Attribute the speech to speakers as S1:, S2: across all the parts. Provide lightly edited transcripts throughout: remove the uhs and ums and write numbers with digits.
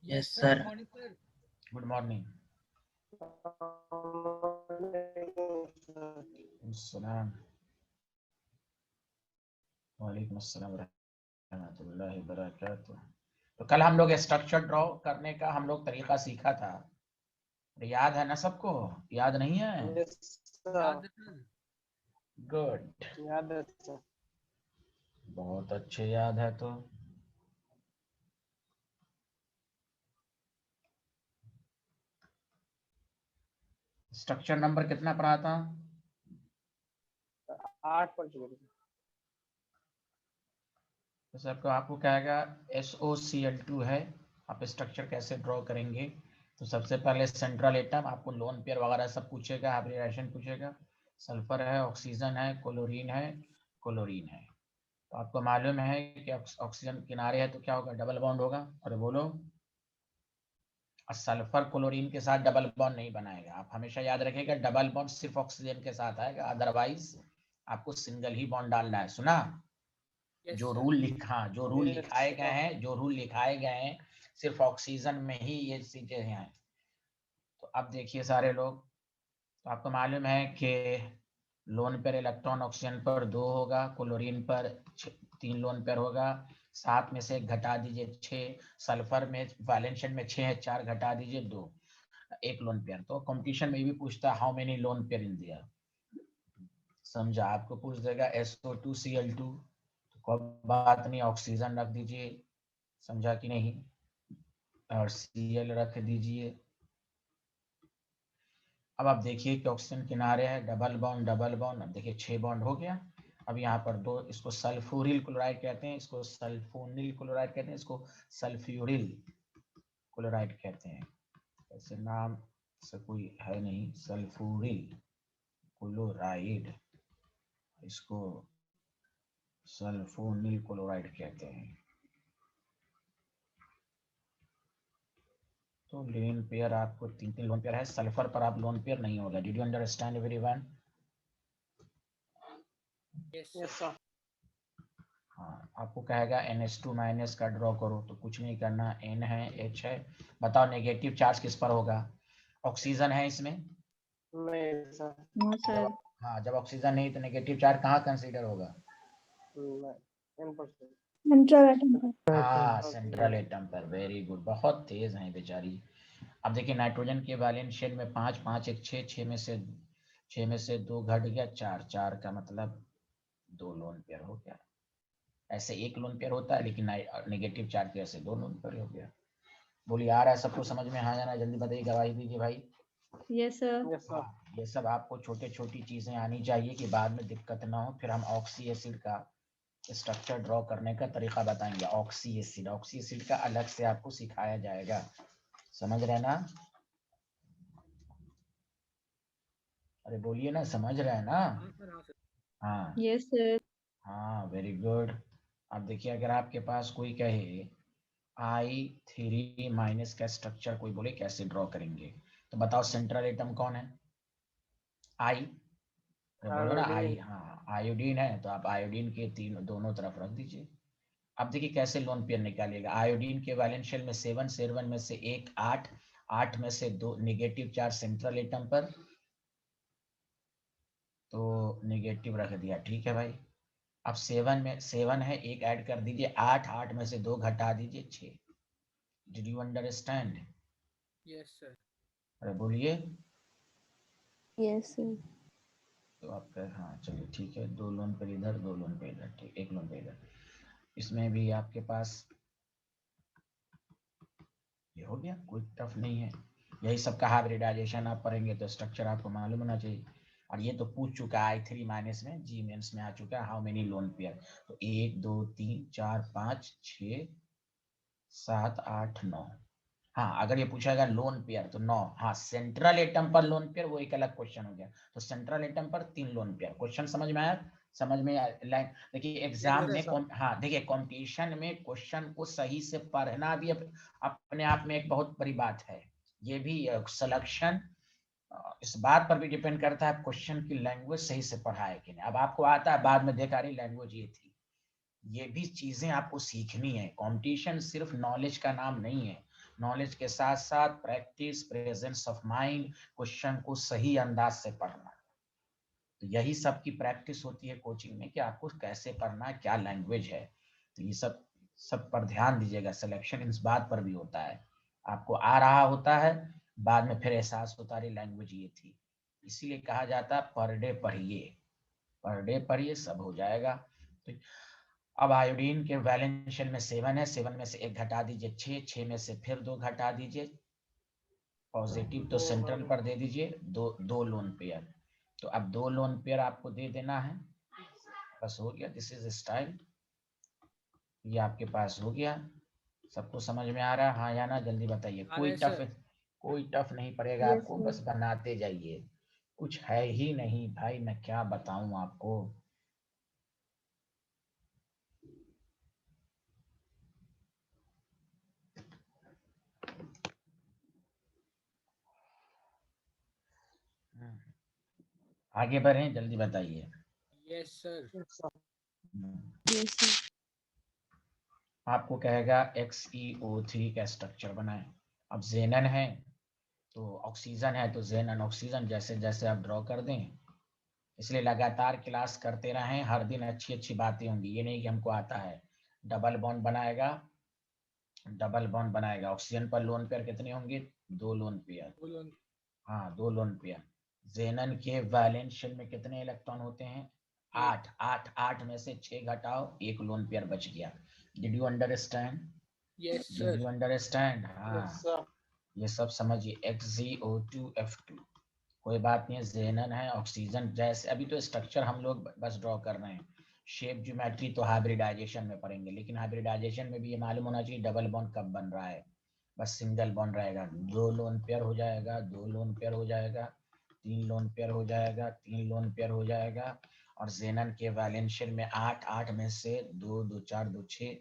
S1: Yes sir.
S2: Good morning. अस्सलाम वालेकुम अस्सलाम रहमतुल्लाहि व बरकातुहू। तो कल हम लोग स्ट्रक्चर ड्रॉ करने का हम लोग तरीका सीखा था, याद है ना सबको? याद नहीं है? गुड,
S3: याद है सर।
S2: बहुत अच्छे याद है। तो स्ट्रक्चर नंबर कितना पढ़ा था?
S3: 8 पढ़ चुके थे।
S2: तो सर को आपको कहेगा SOCl2 है, आप स्ट्रक्चर कैसे ड्रॉ करेंगे? तो सबसे पहले सेंट्रल एटम, आपको लोन पेयर वगैरह सब पूछेगा, हाइब्रिडाइजेशन पूछेगा। सल्फर है, ऑक्सीजन है, क्लोरीन है, क्लोरीन है। तो आपको मालूम है कि ऑक्सीजन किनारे है तो क्या होगा? डबल बॉन्ड होगा। अरे बोलो। और सल्फर क्लोरीन के साथ डबल बॉन्ड नहीं बनाएगा। आप हमेशा याद रखिएगा, डबल बॉन्ड सिर्फ ऑक्सीजन के साथ आएगा, अदरवाइज आपको सिंगल ही बॉन्ड डालना है। सुना? जो रूल लिखाए गए हैं, जो रूल लिखाए गए हैं, सिर्फ ऑक्सीजन में ही ये चीजें हैं। तो अब देखिए सारे लोग, तो आपको मालूम है कि लोन पेयर इलेक्ट्रॉन ऑक्सीजन पर 2 होगा, क्लोरीन पर 3 लोन पेयर होगा, 7 में से 1 घटा दीजिए 6, सल्फर में वैलेंशन में 6 है, 4 घटा दीजिए 2, 1 लोन पेयर। तो कंपटीशन में भी पूछता है हाउ मेनी लोन पेयर इन दियर, समझा? आपको पूछ देगा SO2Cl2, कोई बात नहीं, ऑक्सीजन रख दीजिए, समझा कि नहीं, और Cl रख दीजिए। अब आप देखिए कि ऑक्सीजन किनारे है, डबल बॉन्ड डबल बॉन्ड, अब देखिए 6 बॉन्ड हो गया। अब यहाँ पर 2, इसको सल्फ्यूरिल क्लोराइड कहते हैं, इसको सल्फोनिल क्लोराइड कहते हैं, इसको सल्फ्यूरिल क्लोराइड कहते हैं। ऐसे नाम से कोई है नहीं, सल्फ्यूरिल क्लोराइड, इसको सल्फोनिल क्लोराइड कहते हैं। तो लोन पेयर आपको 3 लोन पेयर है, सल्फर पर आप लोन पेयर नहीं होगा। Did you understand everyone?
S3: Yes sir.
S2: हाँ, आपको कहेगा NH2 माइनस का ड्रॉ करो, तो कुछ नहीं करना, N है, H है। बताओ नेगेटिव चार्ज किस पर होगा? ऑक्सीजन है इसमें?
S3: नहीं सर।
S4: No sir.
S2: हाँ, जब ऑक्सीजन नहीं तो नेगेटिव चार्ज कहाँ कंसीडर होगा?
S3: 10%।
S4: सेंट्रल एटम पर।
S2: हाँ, सेंट्रल एटम पर। वेरी गुड, बहुत तेज हैं बेचारी। अब देखिए नाइट्रोजन के वैलेंस शेल में 5 5 1 6, 6 में से 2 घट गया, 4 4 का मतलब 2 लोन पेयर हो गया। ऐसे 1 लोन पेयर होता है, लेकिन नेगेटिव चार्ज के ऐसे 2 लोन पेयर हो गया। बोलिए आ रहा है सबको समझ में? हाँ जाना, जल्दी बताइए, गवाही दीजिए भाई।
S4: Yes sir.
S3: Yes sir.
S2: ये सब आपको छोटी चीजें आनी चाहिए कि बाद में दिक्कत ना हो। फिर हम ऑक्सी एसिड का स्ट्रक्चर ड्रॉ करने का तरीका बताएंगे। ऑक्सी एसिड का अलग से आपको सिखाया जाएगा, समझ रहे ना? अरे बोलिए ना, समझ रहे हैं ना? हाँ
S4: यस सर।
S2: हाँ, वेरी गुड। अब देखिए, अगर आपके पास कोई कहे I3 माइनस का स्ट्रक्चर, कोई बोले कैसे ड्रॉ करेंगे, तो बताओ सेंट्रल एटम कौन है? आई, बोलो ना आई। हाँ, आयोडीन है, तो आप आयोडीन के दोनों तरफ रख दीजिए। अब देखिए कैसे लोन पेयर निकालिएगा। आयोडीन के वैलेंस शेल में 7, 7 में से 1 8, 8 में से 2 नेगेटिव चार्ज सेंट्रल एटम पर, तो नेगेटिव रख दिया, ठीक है भाई। अब 7 में 7 है, 1 ऐड कर दीजिए, 8, 8 में से 2 घटा दीजिए 6। Did you understand?
S3: Yes sir.
S2: अरे बोलिए।
S4: Yes sir.
S2: तो आपका, हाँ चलिए ठीक है, 2 लोन पे इधर, 2 लोन पे इधर, ठीक, 1 लोन पे इधर। इसमें भी आपके पास ये हो गया, कोई टफ नहीं है। यही सब का हाइब्रिडाइजेशन आप पढ़ेंगे तो स्ट्रक्चर आपको मालूम होना चाहिए। और ये तो पूछ चुका है I3 माइनस में, जी मेंस में आ चुका है, हाउ मेनी लोन पेयर। तो 1 2 3 4 5 6 7 8 9। हाँ, अगर ये पूछेगा लोन पेयर तो 9। हाँ, सेंट्रल एटम पर लोन पेयर वो एक अलग क्वेश्चन हो गया। तो सेंट्रल एटम पर 3 लोन पेयर। क्वेश्चन समझ में आया? समझ में लाइन? देखिए एग्जाम में हाँ देखिए, कंपटीशन में क्वेश्चन को सही से पढ़ना भी अपने आप में एक बहुत बड़ी बात है। ये भी सिलेक्शन इस बात पर भी डिपेंड करता है क्वेश्चन की लैंग्वेज सही से पढ़ा है कि नहीं। अब आपको आता है, बाद में देखा रही लैंग्वेज ये थी, ये भी चीजें आपको सीखनी है। कंपटीशन सिर्फ नॉलेज का नाम नहीं है, नॉलेज के साथ साथ practice, presence of mind, question को सही अंदाज से पढ़ना। तो यही सब की प्रैक्टिस होती है कोचिंग में कि आपको कैसे पढ़ना है, क्या लैंग्वेज है। तो ये सब पर ध्यान दीजिएगा। सिलेक्शन इस बात पर भी होता है, आपको आ रहा होता है, बाद में फिर एहसास होता है लैंग्वेज ये थी। इसीलिए कहा जाता है पर डे पढ़िए, पर डे पढ़िए, सब हो जाएगा। तो अब आयोडीन के वैलेंस शेल में 7 है, 7 में से 1 घटा दीजिए 6, 6 में से फिर 2 घटा दीजिए। पॉजिटिव तो सेंट्रल पर दे दीजिए, दो लोन पेयर। तो अब 2 लोन पेयर आपको दे देना है, बस हो गया। दिस इज स्टाइल, ये आपके पास हो गया। सबको समझ में आ रहा है, हाँ या ना? जल्दी बताइए। कोई टफ नहीं पड़ेगा
S4: Yes,
S2: आपको,
S4: sir.
S2: बस बनाते जाइए। कुछ है ही नहीं भाई, मैं क्या बताऊं आपको। आगे बढ़ें, जल्दी बताइए।
S3: Yes, sir.
S4: Yes, sir.
S2: आपको कहेगा XeO3 का स्ट्रक्चर बनाएं। अब जेनन है तो ऑक्सीजन है, तो जेनन ऑक्सीजन जैसे जैसे आप ड्रॉ कर दें। इसलिए लगातार क्लास करते रहें, हर दिन अच्छी अच्छी बातें होंगी। ये नहीं कि हमको आता है। डबल बॉन्ड बनाएगा, ऑक्सीजन पर लोन पेयर कितने होंगे? 2 लोन पेयर। हाँ, 2 लोन पेयर। जेनन के वैलेंस शेल में कितने इलेक्ट्रॉन होते हैं? 8। 8 में से 6 घटाओ, 1 लोन पेयर बच गया। Did you understand?
S3: Yes,
S2: did
S3: sir.
S2: You understand? हाँ,
S3: Yes, sir.
S2: ये सब समझिए। XeO2F2, कोई बात नहीं है। जेनन है, ऑक्सीजन, जैसे अभी तो स्ट्रक्चर हम लोग बस ड्रॉ कर रहे हैं। शेप ज्योमेट्री तो हाइब्रिडाइजेशन में पढ़ेंगे, लेकिन हाइब्रिडाइजेशन में भी ये मालूम होना चाहिए डबल बॉन्ड कब बन रहा है। बस सिंगल बॉन्ड रहेगा, 2 लोन पेयर हो जाएगा, 2 लोन पेयर हो जाएगा, 3 लोन पेयर हो जाएगा, 3 लोन पेयर हो जाएगा। और जेनन के वैलेंस शेल में 8, 8 में से 2, 2 4, 2 6,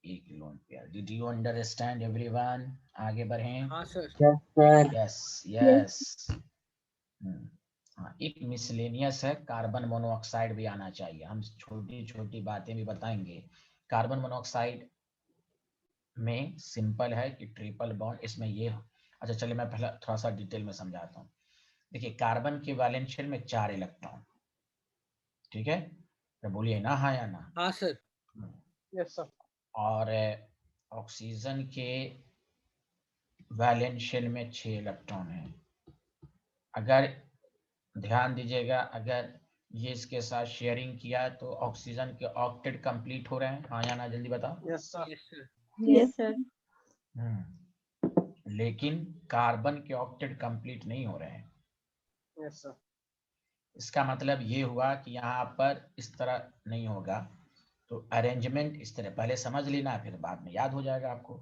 S2: 1 lone pair. Did you understand everyone? आगे बढ़ें।
S3: हाँ sir.
S2: Yes
S4: Yes.
S2: यस। हाँ, एक मिसलेनियस है, कार्बन मोनोऑक्साइड भी आना चाहिए। हम छोटी छोटी बातें भी बताएंगे। कार्बन मोनोऑक्साइड में सिंपल है कि ट्रिपल बॉन्ड, इसमें ये। अच्छा चलिए मैं पहले थोड़ा सा डिटेल में समझाता हूँ। देखिए, कार्बन के वैलेंस शेल में 4 इलेक्ट्रॉन, ठीक है? तो बोलिए ना हाँ या ना?
S3: हाँ sir. Yes, sir.
S2: और ऑक्सीजन के वैलेंस शेल में 6 इलेक्ट्रॉन है। अगर ध्यान दीजिएगा, अगर ये इसके साथ शेयरिंग किया तो ऑक्सीजन के ऑक्टेट कंप्लीट हो रहे हैं, हाँ या ना? जल्दी बताओ।
S3: Yes, sir. Yes, sir.
S4: Yes, sir.
S2: लेकिन कार्बन के ऑक्टेट कंप्लीट नहीं हो रहे हैं।
S3: Yes, sir.
S2: इसका मतलब ये हुआ कि यहाँ पर इस तरह नहीं होगा। तो अरेंजमेंट इस तरह पहले समझ लेना, फिर बाद में याद हो जाएगा आपको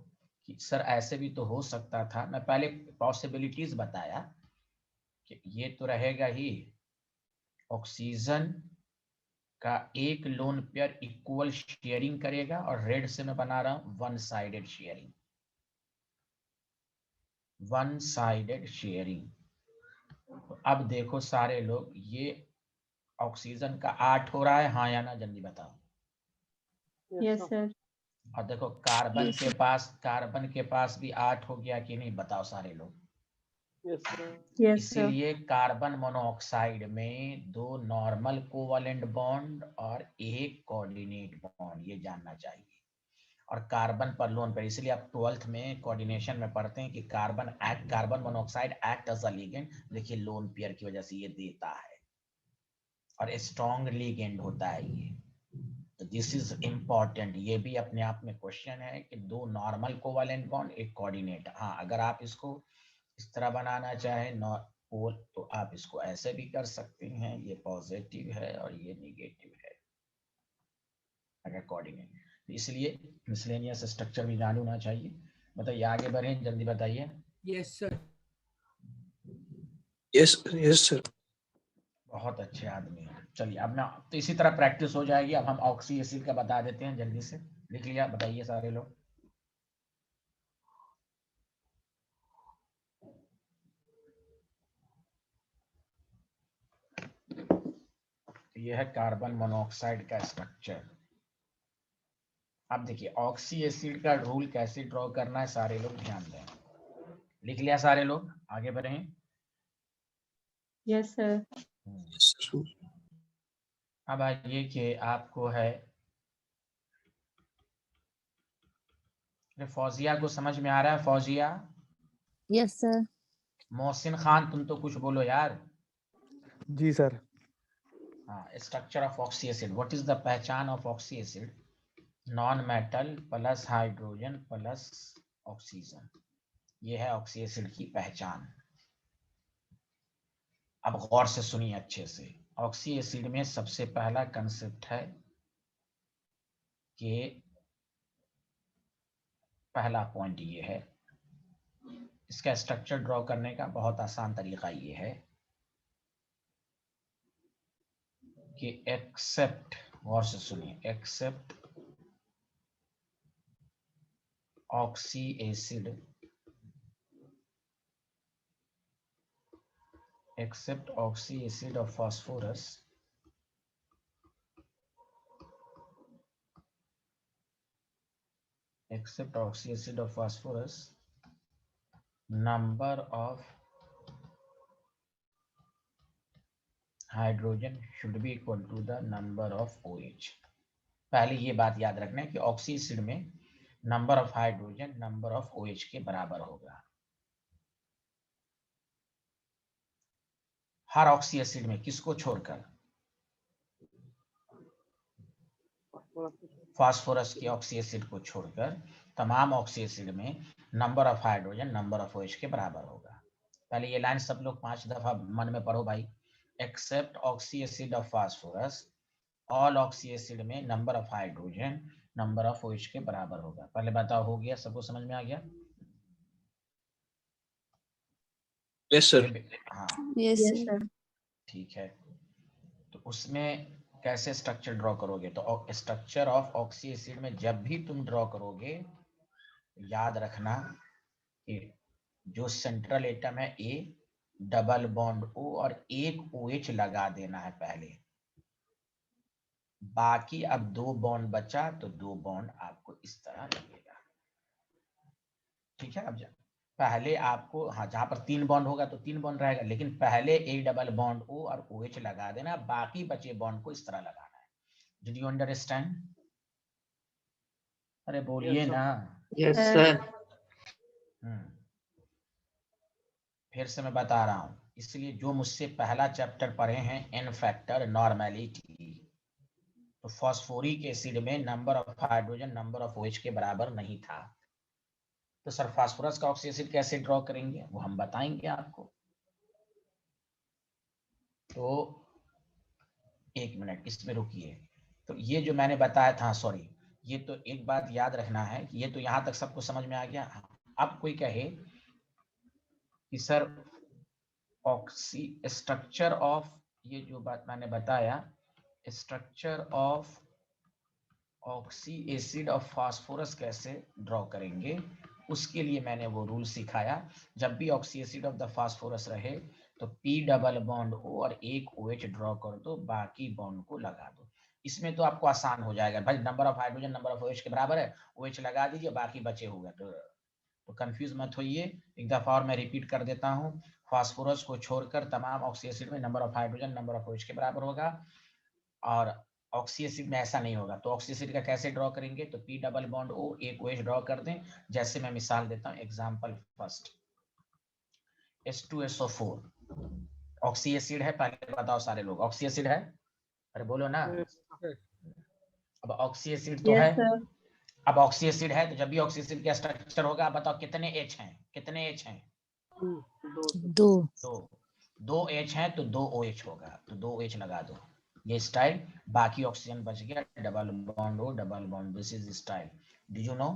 S2: कि सर ऐसे भी तो हो सकता था। मैं पहले पॉसिबिलिटीज बताया कि ये तो रहेगा ही, ऑक्सीजन का एक लोन पेयर इक्वल शेयरिंग करेगा, और रेड से मैं बना रहा हूं one sided sharing, one sided sharing. तो अब देखो सारे लोग, ये ऑक्सीजन का 8 हो रहा है, हाँ या ना? जल्दी बताओ।
S4: Yes, sir.
S2: और देखो कार्बन के पास भी 8 हो गया कि नहीं? बताओ सारे लोग।
S3: Yes, sir.
S4: Yes, sir.
S2: इसीलिए कार्बन मोनोऑक्साइड में 2 नॉर्मल कोवलेंट बॉन्ड और 1 कोऑर्डिनेट बॉन्ड, ये जानना चाहिए। और कार्बन पर लोन पेयर, इसलिए आप 12th में कोऑर्डिनेशन में पढ़ते हैं कि carbon monoxide act as a ligand. देखिए लोन पेयर की वजह से ये देता है, और स्ट्रॉन्ग लिगेंड होता है ये। तो दिस इज इम्पॉर्टेंट, ये भी अपने आप में क्वेश्चन है कि 2 नॉर्मल कोवलेंट बॉन्ड, 1 कोऑर्डिनेट। हाँ, अगर आप इसको इस तरह बनाना चाहें पोल, तो आप इसको ऐसे भी कर सकते हैं। ये पॉजिटिव है और ये निगेटिव है, अगर कोऑर्डिनेट। तो इसलिए मिसलेनियस स्ट्रक्चर भी जान होना चाहिए। बताइए, आगे बढ़े, जल्दी बताइए।
S3: Yes, sir.
S1: Yes yes sir.
S2: बहुत अच्छे आदमी हैं। चलिए अब मैं तो इसी तरह प्रैक्टिस हो जाएगी। अब हम ऑक्सी एसिड का बता देते हैं, जल्दी से लिख लिया? बताइए सारे लोग। ये है कार्बन मोनोऑक्साइड का स्ट्रक्चर। अब देखिए ऑक्सी एसिड का रूल कैसे ड्रॉ करना है, सारे लोग ध्यान दें। लिख लिया सारे लोग, आगे बढ़ें।
S4: Yes, sir.
S2: अब आइए कि आपको है, फौजिया को समझ में आ रहा है? Fauzia,
S1: yes sir.
S2: मोहसिन खान, तुम तो कुछ बोलो यार।
S5: जी सर।
S2: हाँ, structure of oxy acid, what is the पहचान of oxy acid? Non metal plus hydrogen plus oxygen, ये है ऑक्सी एसिड की पहचान। अब गौर से सुनिए अच्छे से। ऑक्सी एसिड में सबसे पहला कंसेप्ट है कि पहला पॉइंट ये है, इसका स्ट्रक्चर ड्रॉ करने का बहुत आसान तरीका ये है कि एक्सेप्ट, गौर से सुनिए, except oxy acid, except oxy acid of phosphorus, except oxy acid of phosphorus, number of hydrogen should be equal to the number of OH। पहले ये बात याद रखना है कि ऑक्सी एसिड में number of hydrogen number of OH के बराबर होगा। हर ऑक्सी एसिड में किसको छोड़कर? फास्फोरस के ऑक्सी एसिड को छोड़कर तमाम ऑक्सी एसिड में number of hydrogen number of OH के बराबर होगा। पहले ये लाइन सब लोग 5 दफा मन में पढ़ो भाई। Except oxy acid of phosphorus, all oxy acid में number of hydrogen number of OH के बराबर होगा। पहले बताओ, हो गया? सबको समझ में आ गया?
S3: Yes sir.
S2: हाँ
S1: यस
S4: Yes,
S1: सर।
S4: sir.
S2: ठीक है। तो उसमें कैसे स्ट्रक्चर ड्रॉ करोगे? तो स्ट्रक्चर ऑफ ऑक्सी एसिड में जब भी तुम ड्रॉ करोगे, याद रखना कि जो सेंट्रल एटम है ए, डबल बॉन्ड O और एक OH लगा देना है पहले। बाकी अब 2 बॉन्ड बचा तो 2 बॉन्ड आपको इस तरह लगेगा। ठीक है? अब पहले आपको, हाँ, जहां पर 3 बॉन्ड होगा तो 3 बॉन्ड रहेगा, लेकिन पहले ए डबल बॉन्ड O और OH लगा देना, बाकी बचे बॉन्ड को इस तरह लगाना है। Did you understand? अरे बोलिए
S3: Yes, sir.
S2: ना।
S3: Yes
S4: Sir.
S3: सर।
S2: फिर से मैं बता रहा हूं, इसलिए जो मुझसे पहला चैप्टर पढ़े हैं एन फैक्टर नॉर्मेलिटी, तो फॉस्फोरिक एसिड में number of hydrogen number of OH के बराबर नहीं था। तो सर फास्फोरस का ऑक्सी एसिड कैसे ड्रॉ करेंगे, वो हम बताएंगे आपको। तो एक मिनट इसमें रुकिए। तो ये जो मैंने बताया था, सॉरी, ये तो एक बात याद रखना है कि ये तो यहां तक सबको समझ में आ गया। अब कोई कहे कि सर ऑक्सी स्ट्रक्चर ऑफ, ये जो बात मैंने बताया, structure of oxy acid of phosphorus कैसे ड्रॉ करेंगे, उसके लिए मैंने वो रूल सिखाया। जब भी oxy acid of the phosphorus रहे तो P डबल बॉन्ड O और एक OH ड्रॉ कर दो, बाकी बॉन्ड को लगा दो। इसमें तो आपको आसान हो जाएगा भाई, number of hydrogen number of OH के बराबर है, OH लगा दीजिए, बाकी बचे हुए तो कंफ्यूज मत होइए। एक दफा और मैं रिपीट कर देता हूँ, फास्फोरस को छोड़कर तमाम ऑक्सी एसिड में number of hydrogen number of OH के बराबर होगा, और ऑक्सी एसिड में ऐसा नहीं होगा। तो ऑक्सी एसिड का कैसे ड्रॉ करेंगे? तो P डबल बॉन्ड O एक OH ड्रॉ कर दें। जैसे मैं मिसाल देता हूँ, example first, H2SO4 oxy acid है। पहले बताओ सारे लोग, ऑक्सी एसिड है? अरे बोलो ना। अब ऑक्सी एसिड तो
S4: Yes,
S2: है।
S4: sir.
S2: अब ऑक्सी एसिड है तो जब भी ऑक्सी एसिड का स्ट्रक्चर होगा, बताओ कितने H हैं? कितने H हैं?
S1: 2।
S2: 2 H हैं तो 2 OH होगा, तो 2 OH लगा दो, ये स्टाइल। बाकी ऑक्सीजन बच गया, double bond O double bond, this is style. Did you know?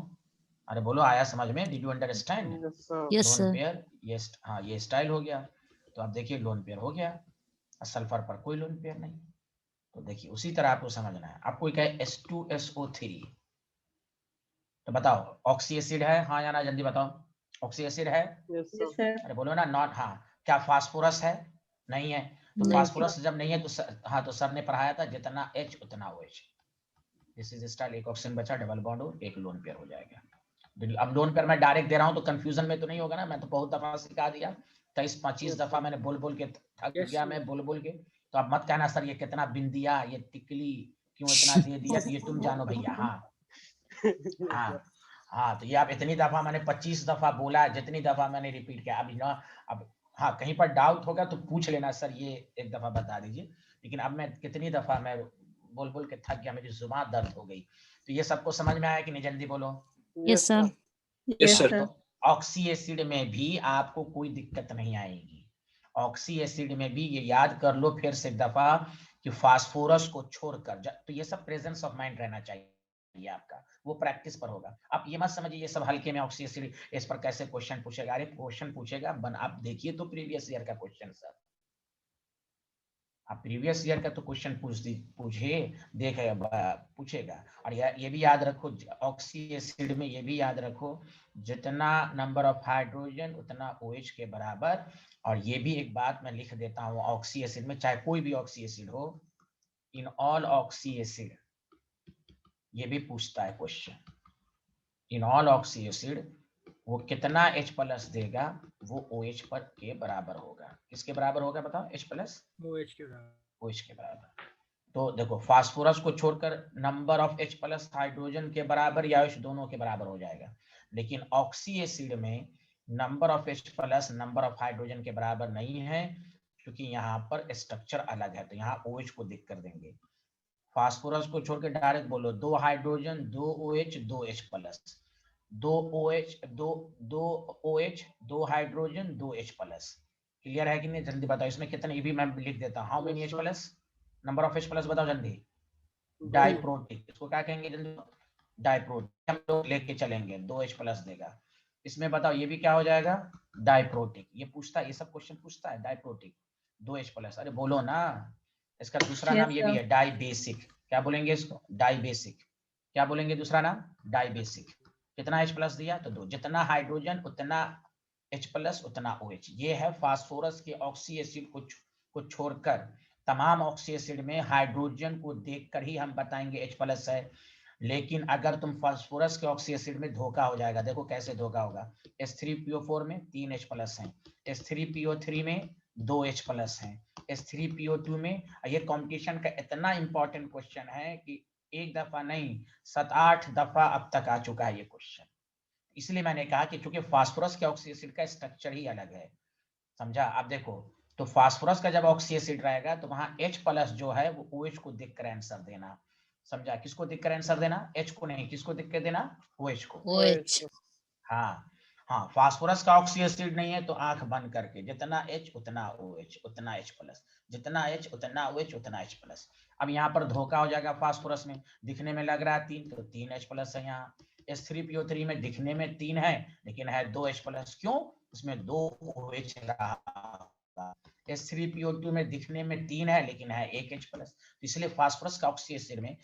S2: अरे बोलो, आया समझ में? Did you understand?
S1: Yes
S2: loan
S1: sir.
S2: Pair, ये हाँ, ये स्टाइल हो गया। तो आप देखिए लोन पेयर हो गया, सल्फर पर कोई लोन पेयर नहीं। तो देखिए उसी तरह आपको समझना है। आपको कहे H2SO3, तो बताओ ऑक्सी एसिड है, हाँ या ना, जल्दी बताओ। ऑक्सी एसिड है?
S4: Yes, sir.
S2: अरे बोलो ना, नॉट। हाँ, क्या फास्फोरस है? नहीं है। तो
S1: नहीं।
S2: फास्फोरस जब नहीं है तो हाँ, तो सर ने पढ़ाया था जितना H उतना OH। दिस इज स्टाइल, एक ऑप्शन बचा डबल बॉन्ड और एक लोन पेयर हो जाएगा। अब लोन पेयर मैं डायरेक्ट दे रहा हूँ तो कंफ्यूजन में तो नहीं होगा ना, मैं तो बहुत दफा सिखा दिया, 23-25 दफा मैंने बोल बोल के थक गया मैं बोल बोल के। तो अब मत कहना सर ये कितना बिन दिया, ये टिकली क्यों इतना दे दिया, तो ये तुम जानो भैया। हाँ हाँ हाँ, तो ये आप इतनी दफा मैंने 25 दफा बोला, जितनी दफा मैंने रिपीट किया। अब ना अब हाँ कहीं पर डाउट होगा तो पूछ लेना सर ये एक दफा बता दीजिए, लेकिन अब मैं कितनी दफा मैं बोल बोल के थक गया, मेरी जुबान दर्द हो गई। तो ये सबको समझ में आया कि नहीं, जल्दी बोलो।
S1: Yes, sir.
S3: Yes, sir.
S2: तो ऑक्सी एसिड में भी आपको कोई दिक्कत नहीं आएगी। ऑक्सी एसिड में भी ये याद कर लो फिर से एक दफा कि फास्फोरस को छोड़कर, तो ये सब प्रेजेंस ऑफ माइंड रहना चाहिए आपका, वो प्रैक्टिस पर होगा। आप ये मत समझिए ये सब हल्के में ऑक्सी एसिड इस पर कैसे क्वेश्चन पूछेगा। अरे क्वेश्चन पूछेगा, आप देखिए तो प्रीवियस ईयर का क्वेश्चन सर, आप प्रीवियस ईयर का तो क्वेश्चन पूछिए देखेगा पूछेगा। और ये भी याद रखो ऑक्सी एसिड में, ये भी याद रखो जितना नंबर ऑफ हाइड्रोजन उतना OH के बराबर। और ये भी एक बात मैं लिख देता हूँ, ऑक्सी एसिड में चाहे कोई भी ऑक्सी एसिड हो, इन ऑल ऑक्सी एसिड, ये भी पूछता है question, in all oxy acid वो कितना H प्लस देगा, वो OH पर के बराबर होगा। किसके बराबर होगा बताओ? H प्लस OH के बराबर। तो देखो फास्फोरस को छोड़कर number of H plus hydrogen के बराबर या OH दोनों के बराबर हो जाएगा, लेकिन ऑक्सी एसिड में number of H plus number of hydrogen के बराबर नहीं है, क्योंकि यहाँ पर स्ट्रक्चर अलग है, तो यहाँ OH को दिख कर देंगे। फास्फोरस को छोड़ के डायरेक्ट बोलो 2 hydrogen 2 OH 2 H plus, 2 OH 2 hydrogen 2 H plus. Clear है कि नहीं? जल्दी बताओ इसमें कितने, ये भी मैं लिख देता हूँ। How many H plus, number of H plus बताओ जल्दी। डाइप्रोटिक, इसको क्या कहेंगे जल्दी? डाइप्रोटिक। हम लोग लेके चलेंगे 2 H प्लस देगा। इसमें बताओ ये भी क्या हो जाएगा? डाइप्रोटिक। ये पूछता है, ये सब क्वेश्चन पूछता है डाइप्रोटिक 2 H प्लस। अरे बोलो ना, इसका दूसरा नाम ये भी है डाइबेसिक। क्या बोलेंगे इसको? डाइबेसिक। क्या बोलेंगे दूसरा नाम? डाइबेसिक। कितना H प्लस दिया? तो 2। जितना हाइड्रोजन उतना H प्लस उतना OH। ये है फास्फोरस के ऑक्सी एसिड को छोड़कर तमाम ऑक्सी एसिड में हाइड्रोजन को देखकर ही हम बताएंगे H प्लस है। लेकिन अगर तुम फास्फोरस के ऑक्सी एसिड में धोखा हो जाएगा, देखो कैसे धोखा होगा। H3PO4 में 3 H प्लस है, H3PO3 में 2 H प्लस है, H3PO2 में। ये कंपटीशन का इतना इंपॉर्टेंट क्वेश्चन है कि एक दफा नहीं 7-8 दफा अब तक आ चुका है ये क्वेश्चन। इसलिए मैंने कहा कि चूंकि फास्फोरस के ऑक्सी एसिड का स्ट्रक्चर ही अलग है, समझा? आप देखो तो फास्फोरस का जब ऑक्सी एसिड रहेगा तो वहां H प्लस जो है वो OH को देखकर आंसर देना, समझा? किसको देखकर आंसर देना? H को नहीं, किसको देख के देना? OH को।
S1: OH.
S2: हाँ हाँ, फास्फोरस का ऑक्सी एसिड नहीं है तो आंख बंद करके जितना H उतना OH उतना H प्लस, जितना H उतना OH उतना H प्लस। अब यहाँ पर धोखा हो जाएगा, फास्फोरस में दिखने में लग रहा है 3, तो 3 H प्लस है यहाँ। H3PO3 में दिखने में 3 है लेकिन है 2 H प्लस। क्यों? उसमें 2 OH रहा। H3PO2 में दिखने में 3 है लेकिन है 1 H प्लस। तो इसलिए फास्फोरस का ऑक्सी एसिड में,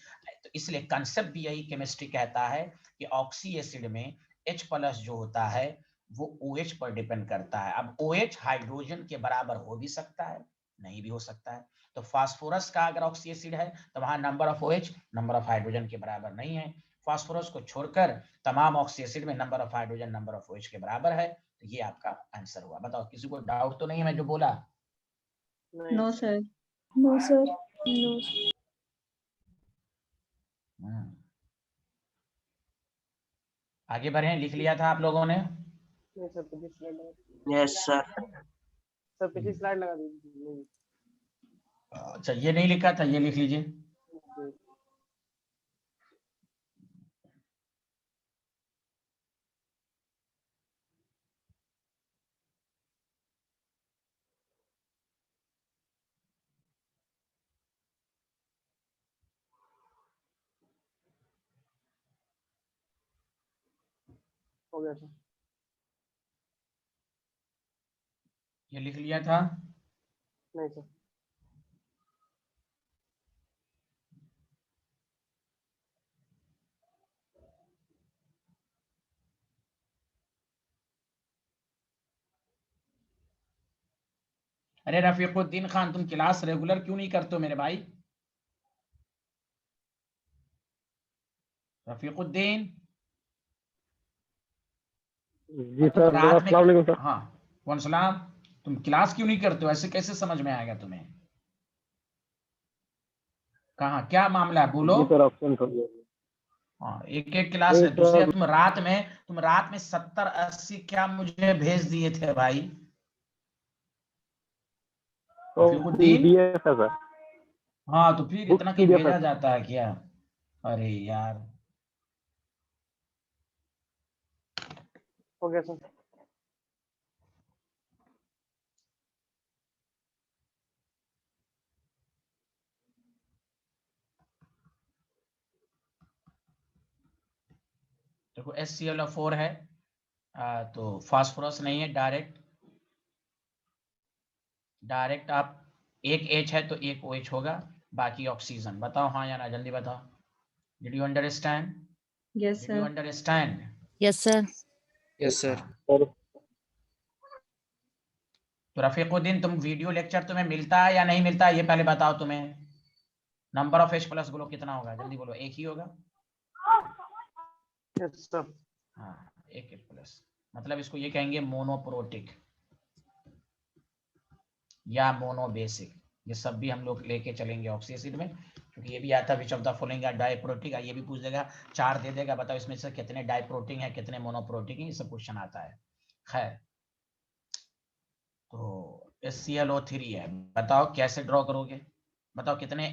S2: तो इसलिए कंसेप्ट भी यही केमिस्ट्री कहता है कि ऑक्सी एसिड में H प्लस जो होता है वो OH पर डिपेंड करता है। अब OH हाइड्रोजन के बराबर हो भी सकता है, नहीं भी हो सकता है। तो फास्फोरस का अगर ऑक्सी एसिड है तो वहां number of OH number of hydrogen के बराबर नहीं है। फास्फोरस को छोड़कर तमाम ऑक्सी एसिड में number of hydrogen number of OH के बराबर है। तो ये आपका आंसर हुआ। बताओ किसी को डाउट तो नहीं है मैं जो बोला?
S4: No, sir.
S6: No, sir.
S1: No.
S2: आगे बढ़े, लिख लिया था आप लोगों ने?
S7: Yes sir.
S8: सर पिछली स्लाइड लगा दीजिए।
S2: अच्छा ये नहीं लिखा था, ये लिख लीजिए।
S8: हो गया सर।
S2: ये लिख लिया था?
S8: नहीं सर।
S2: अरे रफीकुद्दीन खान, तुम क्लास रेगुलर क्यों नहीं करते हो मेरे भाई? रफीकुद्दीन
S5: जी
S2: तुम
S5: सर,
S2: रात में
S5: अस्सलाम वालेकुम सर।
S2: हाँ वालेकुम सलाम। तुम क्लास क्यों नहीं करते हो? ऐसे कैसे समझ में आएगा तुम्हें? कहाँ क्या मामला है बोलो।
S5: जी सर, एब्सेंट हो गया।
S2: हाँ एक एक क्लास
S5: नहीं
S2: है दूसरी।
S5: सर,
S2: तुम रात में 70-80 क्या मुझे भेज दिए थे भाई
S5: तो
S2: रफीकुद्दीन?
S5: पीडीएफ है सर,
S2: हाँ तो फिर
S5: बुक्स
S2: इतना की
S5: पीडीएफ है
S2: भेजा
S5: सर।
S2: जाता है क्या? अरे यार
S8: हो गया सर।
S2: देखो HClO4 है तो फास्फोरस नहीं है। डायरेक्ट आप एक H है तो एक OH होगा, बाकी ऑक्सीजन। बताओ हाँ या ना, जल्दी बताओ। Did you understand?
S4: Yes,
S2: did you
S4: sir.
S2: Understand?
S1: Yes, sir.
S3: Yes, sir.
S5: Sir
S2: तो रफीकुद्दीन तुम वीडियो लेक्चर तुम्हें मिलता है या नहीं मिलता है ये पहले बताओ। तुम्हें नंबर ऑफ H प्लस बोलो कितना होगा, जल्दी बोलो। एक ही होगा।
S8: Yes sir.
S2: हाँ एक H प्लस, मतलब इसको ये कहेंगे मोनोप्रोटिक या मोनोबेसिक। ये सब भी हम लोग लेके चलेंगे ऑक्सी एसिड में, क्योंकि ये भी आता है which of the following are diprotic. ये भी पूछ देगा, 4 दे देगा, बताओ इसमें से कितने डाइप्रोटिक है कितने मोनोप्रोटिक है, ये सब क्वेश्चन आता है। खैर तो HClO3 है, बताओ कैसे ड्रॉ करोगे? बताओ कितने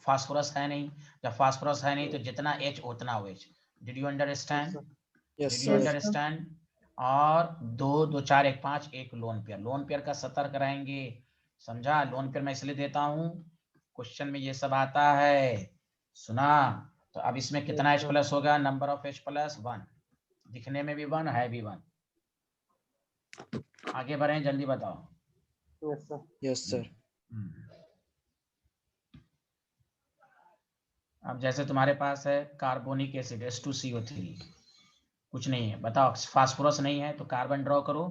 S2: फास्फोरस है नहीं, जब फास्फोरस है नहीं तो जितना H उतना OH। Did you understand?
S3: Yes,
S2: did you
S3: sir.
S2: Understand? और 2 2 4 1 5 एक लोन पेयर। लोन पेयर का सतर्क रहेंगे, समझा? लोन पेयर मैं इसलिए देता हूं, क्वेश्चन में ये सब आता है, सुना? तो अब इसमें कितना H प्लस होगा? नंबर ऑफ H प्लस 1, दिखने में भी 1 है भी 1। आगे बढ़े, जल्दी बताओ।
S8: Yes sir.
S3: Yes, sir.
S2: अब जैसे तुम्हारे पास है कार्बोनिक एसिड H2CO3, कुछ नहीं है, बताओ फास्फोरस नहीं है तो कार्बन ड्रॉ करो,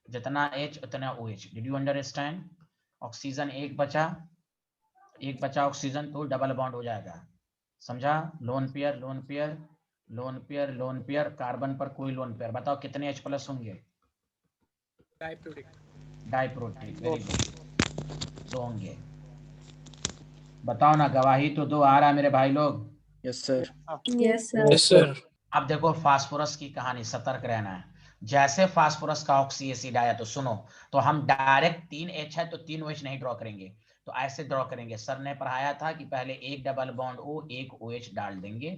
S2: जितना H उतना OH। Did you understand? Oxygen एक बचा ऑक्सीजन तो डबल बॉन्ड हो जाएगा, समझा? Lone pair lone pair lone pair lone pair, carbon पर कोई लोन पेयर। बताओ कितने H प्लस होंगे? डाइप्रोटिक, वेरी गुड, 2 होंगे। बताओ ना, गवाही तो 2 आ रहा है मेरे भाई लोग।
S3: Yes, sir.
S4: Yes, sir.
S3: Yes, sir.
S2: अब देखो फास्फोरस की कहानी, सतर्क रहना है। जैसे फास्फोरस का ऑक्सी एसिड आया तो सुनो, तो हम डायरेक्ट 3 H है तो 3 OH नहीं ड्रॉ करेंगे, तो ऐसे ड्रॉ करेंगे। सर ने पढ़ाया था कि पहले एक डबल बॉन्ड O एक OH डाल देंगे,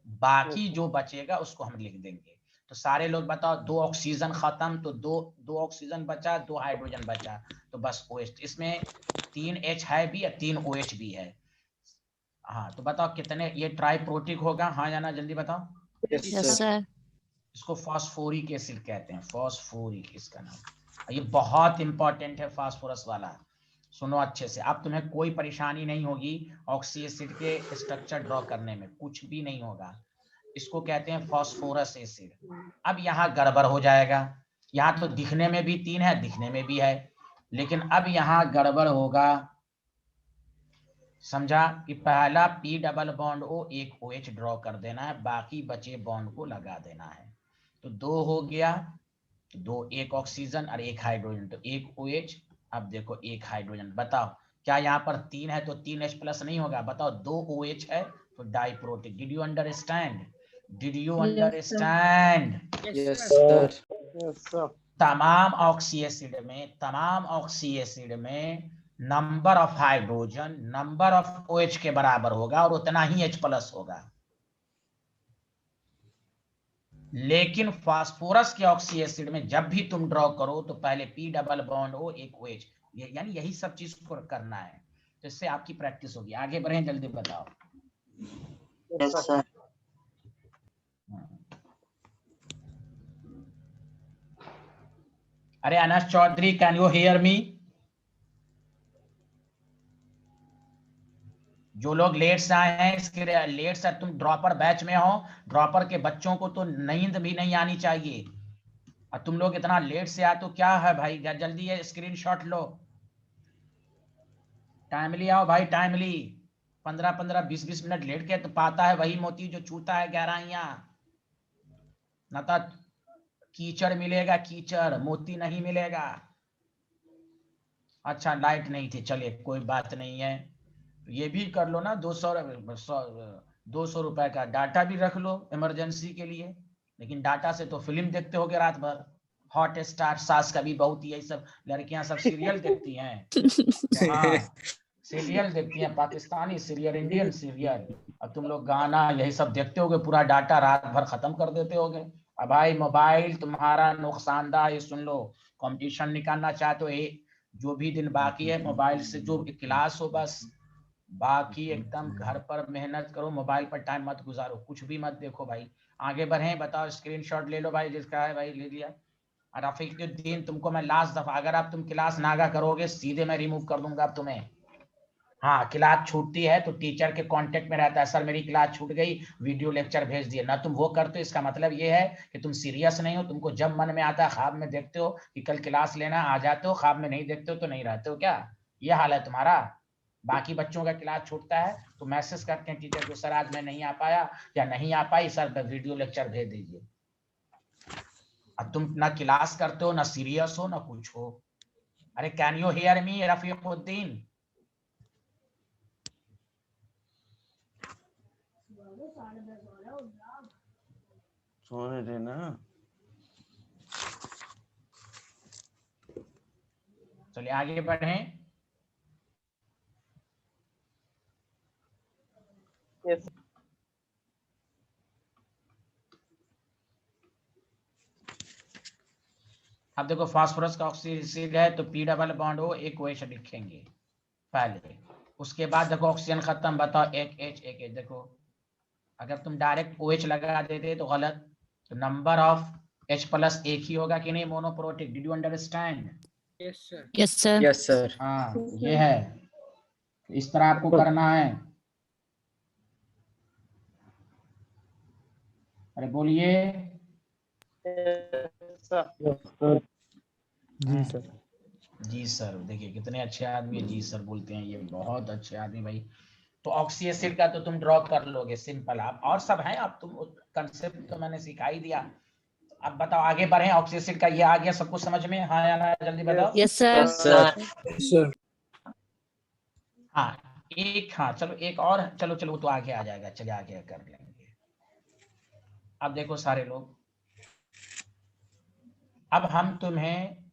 S2: बाकी जो बचेगा उसको हम लिख देंगे। तो सारे लोग बताओ, 2 ऑक्सीजन खत्म तो 2 ऑक्सीजन बचा, 2 हाइड्रोजन बचा, तो बस OH। इसमें 3 H है भी और 3 OH भी है। हाँ तो बताओ कितने, ये ट्राइप्रोटिक होगा हाँ या ना, जल्दी बताओ।
S3: Yes,
S1: Yes,
S3: sir.
S1: sir.
S2: इसको फास्फोरिक एसिड कहते हैं, फास्फोरिक इसका नाम। ये बहुत इंपॉर्टेंट है फास्फोरस वाला, सुनो अच्छे से। अब तुम्हें कोई परेशानी नहीं होगी ऑक्सी एसिड के स्ट्रक्चर ड्रॉ करने में, कुछ भी नहीं होगा। इसको कहते हैं फास्फोरस एसिड। अब यहाँ गड़बड़ हो जाएगा, यहाँ तो दिखने में भी 3 है, दिखने में भी है, लेकिन अब यहाँ गड़बड़ होगा, समझा? कि पहला P डबल बॉन्ड O एक OH ड्रॉ कर देना है, बाकी बचे बॉन्ड को लगा देना है। तो 2 हो गया, तो 2, एक ऑक्सीजन और एक हाइड्रोजन, तो एक OH। अब देखो एक हाइड्रोजन, बताओ क्या यहाँ पर 3 है तो 3 H प्लस नहीं होगा? बताओ 2 OH है तो diprotic. Did you understand? Did you
S4: Yes, sir.
S2: Understand?
S3: Yes, sir.
S8: Yes sir.
S2: तमाम ऑक्सी एसिड में number of hydrogen number of OH के बराबर होगा और उतना ही H प्लस होगा। लेकिन फास्फोरस के ऑक्सी एसिड में जब भी तुम ड्रॉ करो तो पहले P डबल बॉन्ड O एक OH, यानी यही सब चीज को करना है, तो इससे आपकी प्रैक्टिस होगी। आगे बढ़े, जल्दी बताओ।
S8: Yes sir.
S2: अरे Anas Chaudhary, can you hear me? जो लोग लेट से आए हैं, इसके लेट से, तुम ड्रॉपर बैच में हो, ड्रॉपर के बच्चों को तो नींद भी नहीं आनी चाहिए, और तुम लोग इतना लेट से आए तो क्या है भाई? जल्दी ये स्क्रीनशॉट लो, टाइमली आओ भाई, टाइमली। 15-15 20-20 मिनट लेट के तो पाता है वही मोती जो छूता है गहराइयां, न तो कीचड़ मिलेगा, कीचड़ मोती नहीं मिलेगा। अच्छा लाइट नहीं थी, चलिए कोई बात नहीं है, ये भी कर लो ना, 200 रुपए का डाटा भी रख लो इमरजेंसी के लिए। लेकिन डाटा से तो फिल्म देखते होगे रात भर, हॉट स्टार, सास कभी बहुत, यही सब लड़कियां सब सीरियल देखती हैं। हाँ सीरियल देखती हैं, पाकिस्तानी सीरियल, इंडियन सीरियल। अब तुम लोग गाना यही सब देखते होगे, पूरा डाटा रात भर खत्म कर देते होगे। अब भाई मोबाइल तुम्हारा नुकसानदार, ये सुन लो, कंपटीशन निकालना चाहते हो, जो भी दिन बाकी है मोबाइल से जो क्लास हो बस, बाकी एकदम घर पर मेहनत करो, मोबाइल पर टाइम मत गुजारो, कुछ भी मत देखो भाई। आगे बढ़े, बताओ, स्क्रीनशॉट ले लो भाई, जिसका है भाई ले लिया। रफीकुद्दीन, तुमको मैं लास्ट दफा, अगर आप तुम क्लास नागा करोगे सीधे मैं रिमूव कर दूंगा अब तुम्हें। हाँ क्लास छूटती है तो टीचर के कांटेक्ट में रहता है, सर मेरी क्लास छूट गई, वीडियो लेक्चर भेज दिए ना, तुम वो करते हो, इसका मतलब ये है कि तुम सीरियस नहीं हो। तुमको जब मन में आता है, ख्वाब में देखते हो कि कल क्लास लेना, आ जाते हो, ख्वाब में नहीं देखते हो तो नहीं रहते हो क्या? ये हाल है तुम्हारा। बाकी बच्चों का क्लास छूटता है तो मैसेज करते हैं टीचर को, सर आज मैं नहीं आ पाया या नहीं आ पाई सर, वीडियो लेक्चर भेज दीजिए। अब तुम ना क्लास करते हो, ना सीरियस हो, ना कुछ हो। अरे कैन यू हियर मी रफीकुद्दीन?
S6: सोने देना।
S2: चलिए आगे बढ़े।
S8: Yes.
S2: अब देखो फास्फोरस का ऑक्सीजन है तो पी डबल बॉन्ड हो, एक OH लिखेंगे पहले, उसके बाद देखो ऑक्सीजन खत्म, बताओ एक H। देखो अगर तुम डायरेक्ट OH लगा देते तो गलत, तो नंबर ऑफ H+ एक ही होगा कि नहीं, monoprotic. Did you understand?
S3: Yes sir.
S1: Yes, sir.
S3: Yes sir.
S2: हाँ ये है, इस तरह आपको करना है। अरे बोलिए।
S8: Yes, sir.
S5: Yes, sir.
S3: जी सर।
S2: जी सर, देखिए कितने अच्छे आदमी जी सर बोलते हैं, ये बहुत अच्छे आदमी भाई। तो ऑक्सी एसिड का तो तुम ड्रॉ कर लोगे सिंपल, आप और सब हैं, आप तुम कंसेप्ट तो मैंने सिखा ही दिया। अब बताओ आगे बढ़े, ऑक्सी एसिड का ये आ गया सबको समझ में, हाँ या ना, जल्दी बताओ।
S1: Yes, sir.
S8: Yes, sir.
S3: Sir.
S2: हाँ एक, हाँ चलो एक और, चलो वो तो आगे आ जाएगा, चलिए आगे कर लेंगे। अब देखो सारे लोग, अब हम तुम्हें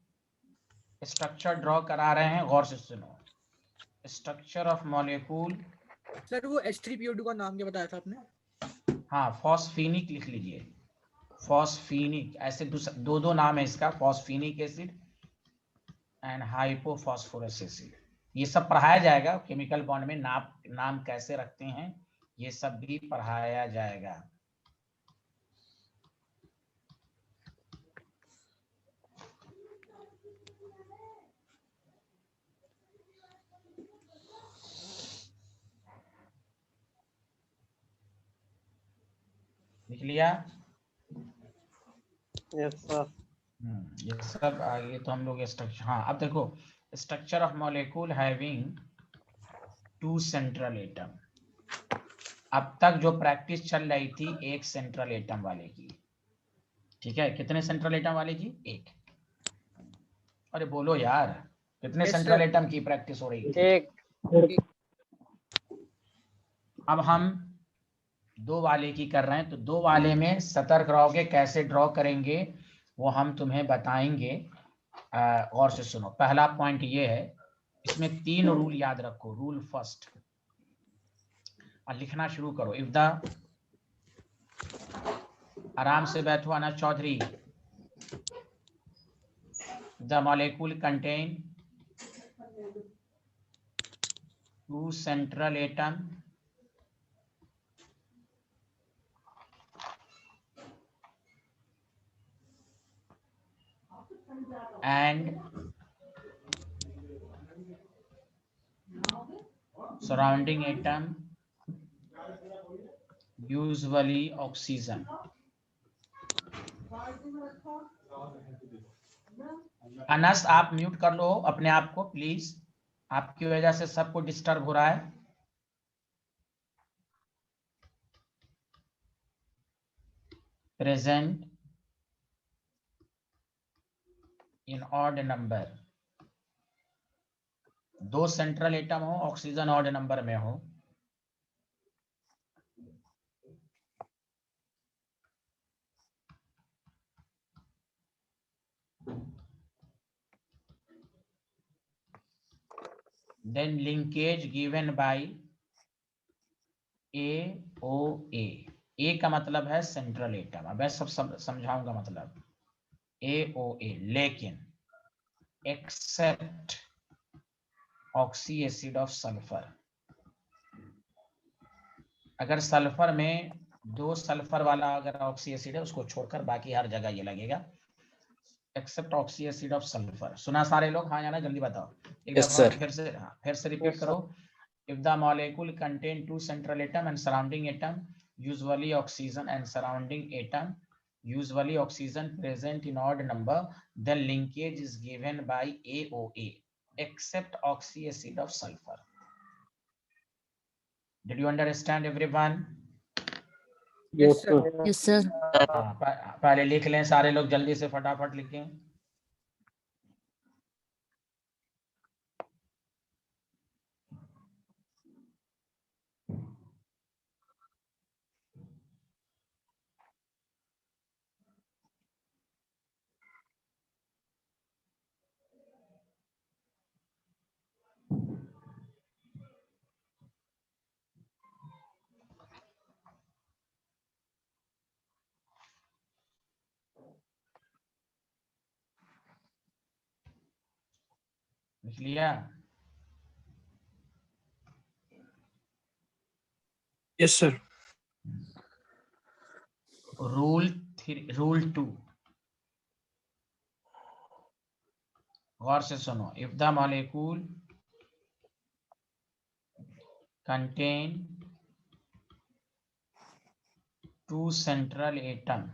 S2: स्ट्रक्चर ड्रॉ करा रहे हैं, गौर से सुनो। Structure of molecule.
S3: सर वो H3PO2 का नाम क्या बताया था आपने?
S2: हाँ फॉस्फेनिक लिख लीजिए, फॉस्फेनिक, ऐसे दो नाम है इसका, फॉस्फेनिक एसिड एंड हाइपोफॉस्फोरस एसिड। ये सब पढ़ाया जाएगा, केमिकल बॉन्ड में नाम कैसे रखते हैं ये सब भी पढ़ाया जाएगा। लिख लिया?
S8: Yes, sir.
S2: ये सब आगे तो हम लोग स्ट्रक्चर, हाँ अब देखो structure of molecule having 2 central atom. अब तक जो प्रैक्टिस चल रही थी एक सेंट्रल एटम वाले की, ठीक है? कितने सेंट्रल एटम वाले की? एक। अरे बोलो यार, कितने
S3: Yes,
S2: सेंट्रल
S3: sir.
S2: एटम की प्रैक्टिस हो रही थी?
S8: एक।
S2: अब हम 2 वाले की कर रहे हैं, तो 2 वाले में सतर्क रहोगे, कैसे ड्रॉ करेंगे वो हम तुम्हें बताएंगे। गौर से सुनो, पहला पॉइंट ये है, इसमें 3 रूल याद रखो। रूल फर्स्ट, और लिखना शुरू करो। इफ द, आराम से बैठो Anas Chaudhary. The molecule contain 2 central atom and surrounding atom usually oxygen। Anas आप म्यूट कर लो अपने आप को प्लीज, आपकी वजह से सबको डिस्टर्ब हो रहा है। present in odd number, दो सेंट्रल एटम हो, ऑक्सीजन ऑड नंबर में हो, then linkage given by AOA. A का मतलब है सेंट्रल एटम, अब मैं सब समझाऊंगा मतलब AOA, लेकिन except oxy acid of sulphur. अगर सल्फर में दो सल्फर वाला अगर ऑक्सी एसिड है उसको छोड़कर बाकी हर जगह ये लगेगा, except oxy acid of sulphur. सुना सारे लोग? हाँ या ना, जल्दी बताओ एक दफा फिर से रिपीट करो। If the molecule contain two central atom and surrounding atom, usually oxygen and surrounding atom, usually oxygen present in odd number, then linkage is given by AOA, except oxy acid of sulfur. Did you understand everyone?
S3: Yes, sir.
S1: Yes, sir.
S2: पहले लिख लें सारे लोग, जल्दी से फटाफट लिखें। लिख लिया?
S3: Yes, sir.
S2: रूल 2, गौर से सुनो। If the molecule contain two central atom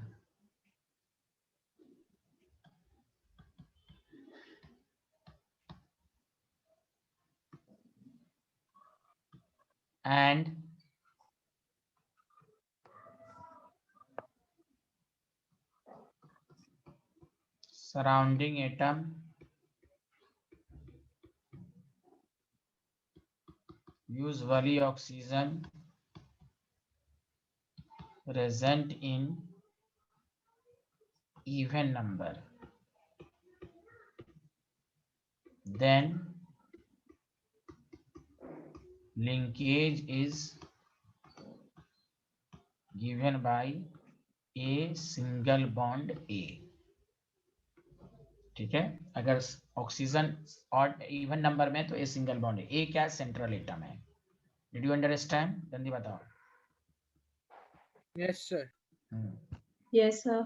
S2: and surrounding atom usually oxygen present in even number, then linkage is given by a single bond A। ठीक है, अगर ऑक्सीजन और इवन नंबर में तो A single bond है। ए क्या central atom है। Did you understand? जल्दी बताओ।
S3: Yes, sir.
S4: Yes, sir.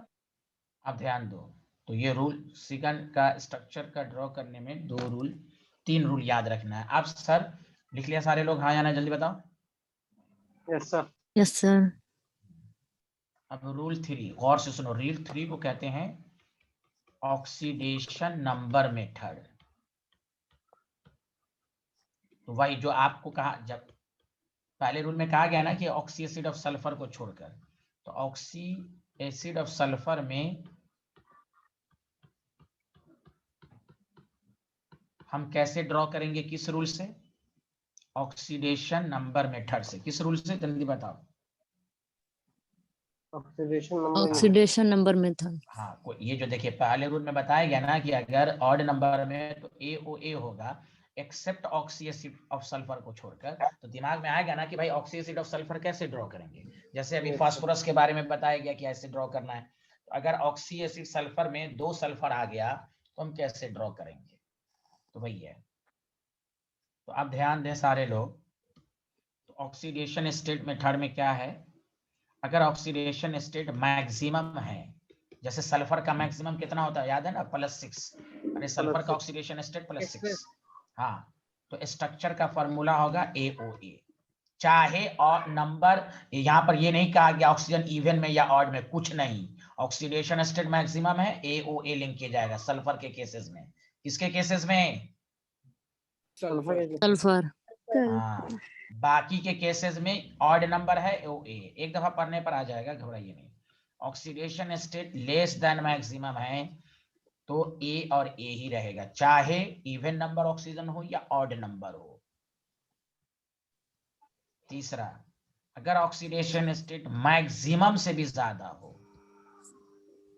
S2: अब ध्यान दो, तो ये रूल सेकंड का स्ट्रक्चर का ड्रॉ करने में तीन रूल याद रखना है। अब सर लिख लिया सारे लोग? हाँ या ना, जल्दी बताओ।
S8: Yes, sir.
S1: Yes, sir.
S2: अब रूल 3 गौर से सुनो। रूल 3 को कहते हैं ऑक्सीडेशन नंबर मेथड। तो वही जो आपको कहा, जब पहले रूल में कहा गया ना कि ऑक्सी एसिड ऑफ सल्फर को छोड़कर, तो ऑक्सी एसिड ऑफ सल्फर में हम कैसे ड्रॉ करेंगे, किस रूल से? ऑक्सीडेशन नंबर मेथड से। किस रूल से, जल्दी बताओ।
S1: Oxidation number method.
S2: हाँ, ये जो देखिए पहले रूल में बताया गया ना कि अगर ऑड नंबर में तो AOA होगा, except oxy acid of sulphur को छोड़कर। तो दिमाग में आएगा ना कि भाई ऑक्सी एसिड ऑफ सल्फर कैसे ड्रॉ करेंगे। जैसे अभी फास्फोरस के बारे में बताया गया कि ऐसे ड्रॉ करना है। तो अगर ऑक्सी एसिड सल्फर में दो सल्फर आ गया तो हम कैसे ड्रॉ करेंगे, तो वही है। तो अब ध्यान दें सारे लोग, तो ऑक्सीडेशन स्टेट मेथड में क्या है, अगर ऑक्सीडेशन स्टेट मैक्सिमम है, जैसे सल्फर का मैक्सिमम कितना होता है याद है ना, +6। अरे सल्फर का ऑक्सीडेशन स्टेट +6। हाँ, तो स्ट्रक्चर का फॉर्मूला होगा AOA। चाहे और नंबर, यहाँ पर ये नहीं कहा गया ऑक्सीजन इवन में या ऑड में, कुछ नहीं। ऑक्सीडेशन स्टेट मैक्सिमम है, AOA लिंक किया जाएगा सल्फर के केसेस में। किसके केसेस में?
S1: Sulfur.
S2: हाँ, बाकी के केसेस में ऑड नंबर है OA। एक दफा पढ़ने पर आ जाएगा, घबराइए नहीं। Oxidation state less than maximum है तो ए और ए ही रहेगा, चाहे इवन नंबर ऑक्सीजन हो या ऑड नंबर हो। तीसरा, अगर ऑक्सीडेशन स्टेट मैक्सिमम से भी ज्यादा हो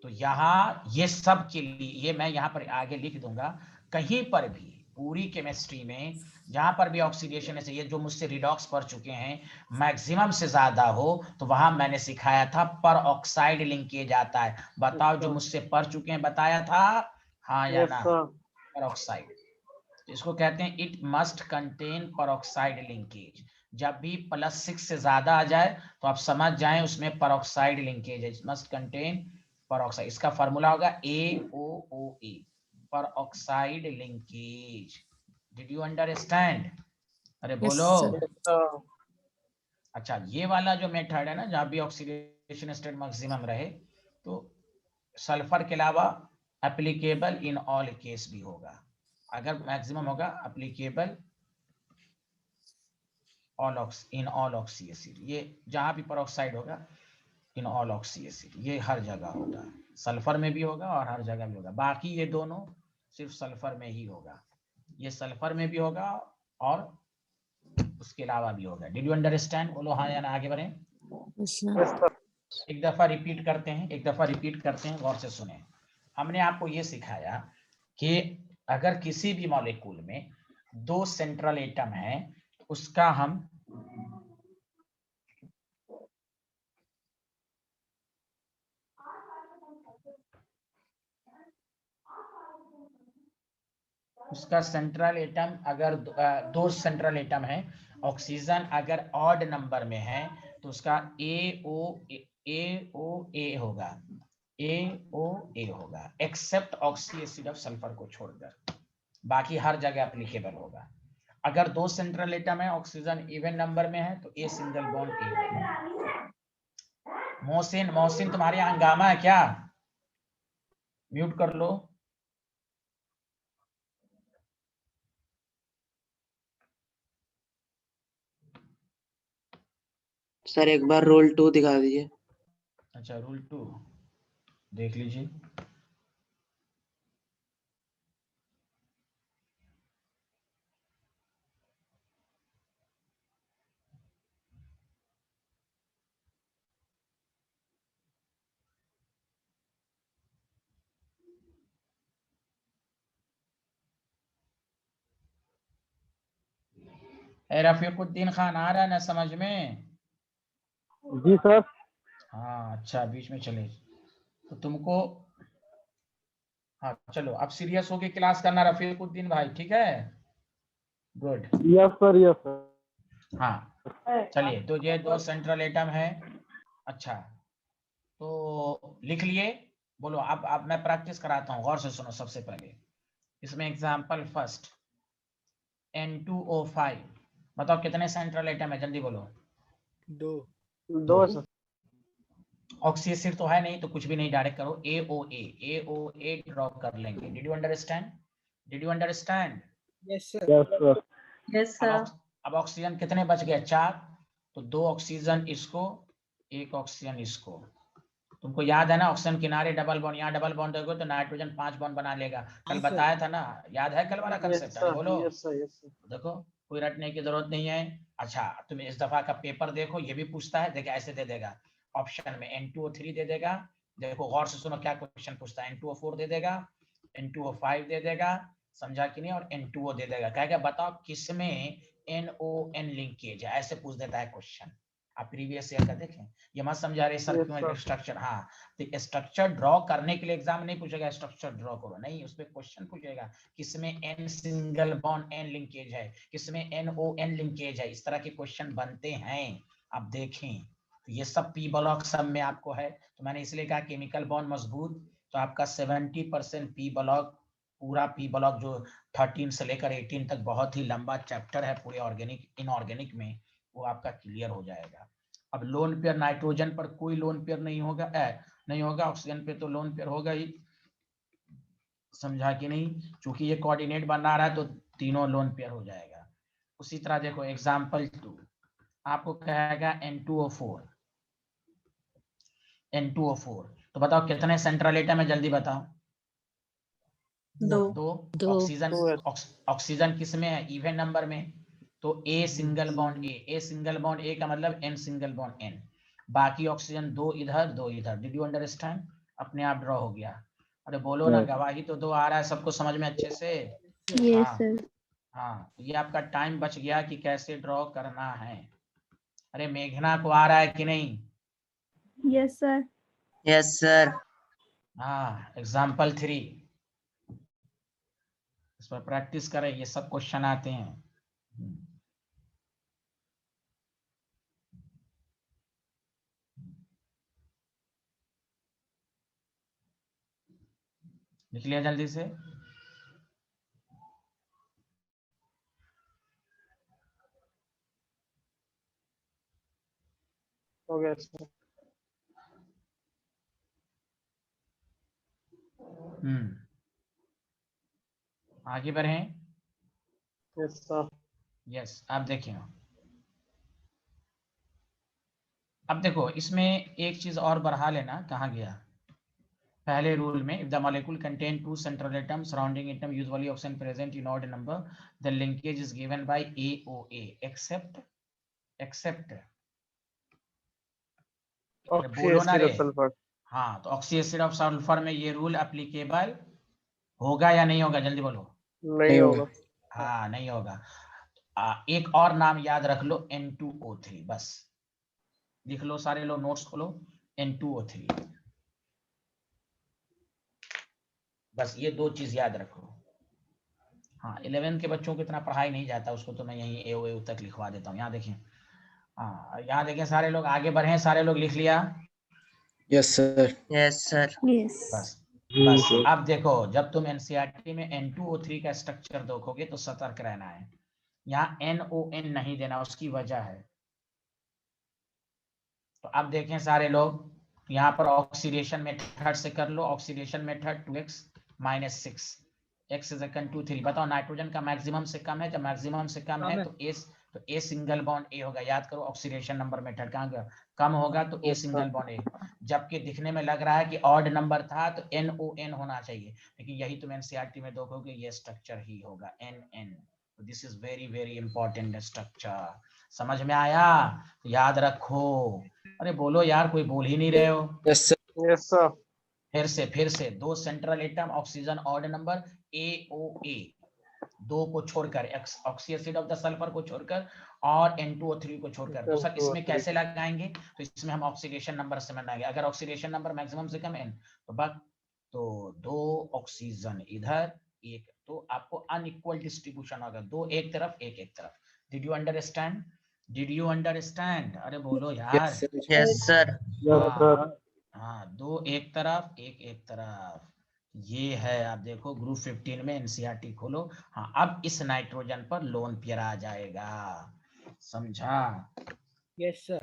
S2: तो यहाँ ये सब के लिए, ये मैं यहाँ पर आगे लिख दूंगा, कहीं पर भी पूरी केमिस्ट्री में जहां पर भी ऑक्सीडेशन है, ये जो मुझसे रिडॉक्स पढ़ चुके हैं, मैक्सिमम से ज्यादा हो तो वहां मैंने सिखाया था पर ऑक्साइड लिंकेज आता है। बताओ जो मुझसे पढ़ चुके हैं, बताया था हाँ या
S8: Yes,
S2: ना?
S8: sir.
S2: पर ऑक्साइड, तो इसको कहते हैं इट मस्ट कंटेन पर ऑक्साइड लिंकेज। जब भी +6 से ज्यादा आ जाए तो आप समझ जाएं उसमें पर ऑक्साइड लिंकेज है। मस्ट कंटेन पर ऑक्साइड, इसका फॉर्मूला होगा AOOA, पर oxide linkage. Did you understand? अरे
S1: Yes,
S2: बोलो।
S1: sir.
S8: Yes, sir.
S2: अच्छा, ये वाला जो मेथड है ना, जहां भी ऑक्सीडेशन स्टेट मैक्सिमम रहे तो सल्फर के अलावा एप्लीकेबल इन ऑल केस भी होगा। अगर मैक्सिमम होगा applicable in all oxy acid, ये जहां भी परऑक्साइड होगा इन ऑल ऑक्सी एसिड, ये हर जगह होगा। सल्फर में भी होगा और हर जगह भी होगा। बाकी ये दोनों सिर्फ सल्फर में ही होगा, ये सल्फर में भी होगा और उसके अलावा भी होगा। Did you understand? बोलो हाँ या ना, आगे बढ़े।
S1: Yes, sir.
S8: Yes, sir.
S2: एक दफा रिपीट करते हैं, गौर से सुने। हमने आपको ये सिखाया कि अगर किसी भी मॉलिक्यूल में 2 सेंट्रल एटम है तो उसका हम उसका सेंट्रल एटम, अगर 2 सेंट्रल एटम है, ऑक्सीजन अगर ऑड नंबर में है तो उसका AOA होगा, AOA होगा, except oxy acid of sulphur को छोड़कर, बाकी हर जगह एप्लीकेबल होगा। अगर 2 सेंट्रल एटम है, ऑक्सीजन इवन नंबर में है तो ए सिंगल बॉन्ड ए होगा। मोहसिन तुम्हारे यहाँ हंगामा है क्या? म्यूट कर लो।
S3: सर एक बार रोल 2 दिखा दीजिए।
S2: अच्छा, रूल 2 देख लीजिए। रफीकुद्दीन खान आ रहा है ना समझ में?
S5: जी सर।
S2: हाँ अच्छा, बीच में चले तो तुमको, हाँ चलो अब सीरियस होके क्लास करना रफीकुद्दीन भाई, ठीक है? Good.
S5: Yes sir, yes sir.
S2: हाँ चलिए, तो ये 2 सेंट्रल एटम है। अच्छा तो लिख लिए। बोलो अब मैं प्रैक्टिस कराता हूँ, गौर से सुनो। सबसे पहले इसमें एग्जांपल फर्स्ट, N2O5, बताओ कितने सेंट्रल एटम है, जल्दी बोलो।
S8: 2 सर।
S2: ऑक्सी एसिड तो है नहीं तो कुछ भी नहीं, डायरेक्ट करो AOA ड्रॉ कर लेंगे। Did you understand?
S5: Yes sir.
S4: Yes, sir.
S2: अब ऑक्सीजन कितने बच गए? 4, तो 2 ऑक्सीजन इसको, 1 ऑक्सीजन इसको। तुमको याद है ना, ऑक्सीजन किनारे डबल बॉन्ड, यहाँ डबल बॉन्ड दोगे तो नाइट्रोजन 5 बॉन्ड बना लेगा। कल बताया था ना, याद है कल वाला
S8: Yes,
S2: कंसेप्ट?
S8: sir.
S2: बोलो।
S8: Yes, sir. Yes, sir.
S2: देखो कोई रटने की जरूरत नहीं है। अच्छा तुम इस दफा का पेपर देखो, ये भी पूछता है, देखो ऐसे दे देगा ऑप्शन में, N2O3 दे देगा। देखो गौर से सुनो क्या क्वेश्चन पूछता है, N2O4 दे देगा, N2O5 दे देगा, समझा कि नहीं, और N2O दे देगा। कहेगा बताओ किसमें NON लिंकेज है, ऐसे पूछ देता है क्वेश्चन। आप प्रीवियस ईयर का देखें। ये मत समझा रहे सर
S8: Yes,
S2: क्यों
S8: sir.
S2: स्ट्रक्चर, हाँ तो स्ट्रक्चर ड्रॉ करने के लिए एग्जाम नहीं पूछेगा स्ट्रक्चर ड्रॉ करो, नहीं, उस पर क्वेश्चन पूछेगा किसमें N single bond N linkage है, किसमें NON लिंकेज है। इस तरह के क्वेश्चन बनते हैं, आप देखें। तो ये सब पी ब्लॉक सब में आपको है, तो मैंने इसलिए कहा केमिकल बॉन्ड मजबूत, तो आपका 70% पी ब्लॉक, पूरा पी ब्लॉक जो 13 से लेकर 18 तक बहुत ही लंबा चैप्टर है पूरे ऑर्गेनिक इनऑर्गेनिक में, वो आपका क्लियर हो जाएगा। अब लोन पेयर, नाइट्रोजन पर कोई लोन पेयर नहीं होगा, नहीं होगा, ऑक्सीजन पे तो लोन पेयर होगा ही, समझा कि नहीं? क्योंकि ये कोऑर्डिनेट बना रहा है तो तीनों लोन पेयर हो जाएगा। उसी तरह देखो एग्जांपल 2, आपको कहेगा N2O4, N2O4। तो बताओ कितने सेंट्रल एटम है, जल्दी बताओ।
S4: 2
S1: दो
S2: ऑक्सीजन ऑक्सीजन किस में है, इवन नंबर में। तो A single bond A single bond A का मतलब N सिंगल बॉन्ड N। बाकी ऑक्सीजन 2 इधर 2 इधर। Did you understand? अपने आप ड्रॉ हो गया। अरे बोलो ना, गवाही तो 2 आ रहा है, सबको समझ में अच्छे से?
S4: Yes,
S2: हाँ
S4: sir.
S2: हाँ, ये आपका टाइम बच गया कि कैसे ड्रॉ करना है। अरे मेघना को आ रहा है कि नहीं?
S4: Yes, sir.
S3: Yes sir.
S2: हाँ, एग्जाम्पल 3 इस पर प्रैक्टिस करें, ये सब क्वेश्चन आते हैं। लिख लिया जल्दी से?
S5: हो गया सर।
S2: आगे बढ़े।
S5: Yes sir.
S2: यस, आप देखिए। अब देखो इसमें एक चीज और बढ़ा लेना, कहाँ गया पहले रूल में। If the molecule contain 2 central atom surrounding atom usually oxygen present in odd number, the linkage is given by AOA except बोलो ना रे।
S5: सल्फर।
S2: हाँ, तो ऑक्सी एसिड ऑफ सल्फर में ये रूल एप्लीकेबल होगा या नहीं होगा, जल्दी बोलो।
S5: नहीं होगा।
S2: हाँ, नहीं होगा। एक और नाम याद रख लो, N2O3, बस लिख लो सारे लोग, नोट्स खोलो, N2O3, बस ये 2 चीज याद रखो। हाँ, 11 के बच्चों को इतना पढ़ाई नहीं जाता, उसको तो मैं यहीं AOA तक लिखवा देता हूँ। यहाँ देखिए, हाँ यहाँ देखें सारे लोग, आगे बढ़े, सारे लोग लिख लिया?
S3: Yes sir. Yes sir.
S4: Yes.
S2: बस अब देखो, जब तुम NCERT में N2O3 का स्ट्रक्चर देखोगे तो सतर्क रहना है। यहाँ NON नहीं देना, उसकी वजह है। तो अब देखें सारे लोग, यहाँ पर ऑक्सीडेशन मेथड से कर लो। Oxidation method 2x - 6 x is equal to 3। बताओ नाइट्रोजन का मैक्सिमम से कम है, जब मैक्सिमम से कम है तो A सिंगल बॉन्ड A होगा। याद करो, ऑक्सीडेशन नंबर मेथड कहाँ कम होगा तो A सिंगल बॉन्ड A। जबकि दिखने में लग रहा है कि ऑड नंबर था तो NON होना चाहिए, लेकिन यही तुम NCERT में देखोगे ये स्ट्रक्चर ही होगा NN। This is very very important structure. समझ में आया? तो याद रखो। अरे बोलो यार, कोई बोल ही नहीं रहे हो।
S3: Yes sir.
S5: Yes sir.
S2: फिर से 2 central atom oxygen odd number AOA, 2 को छोड़कर, oxy acid of the sulphur को छोड़कर और N2O3 को छोड़कर। तो सर इसमें कैसे लगाएंगे? तो इसमें हम ऑक्सीडेशन नंबर से बनाएंगे। अगर ऑक्सीडेशन नंबर मैक्सिमम से कम है तो बस तो 2 ऑक्सीजन इधर, एक, तो आपको अनइक्वल डिस्ट्रीब्यूशन होगा, 2 एक तरफ, एक तरफ। Did you understand? Did you understand? अरे बोलो यार।
S3: Yes sir.
S2: हाँ, 2 एक तरफ, एक तरफ। ये है, आप देखो ग्रुप 15 में NCERT खोलो। हाँ, अब इस नाइट्रोजन पर लोन पेयर आ जाएगा, समझा?
S8: Yes, sir.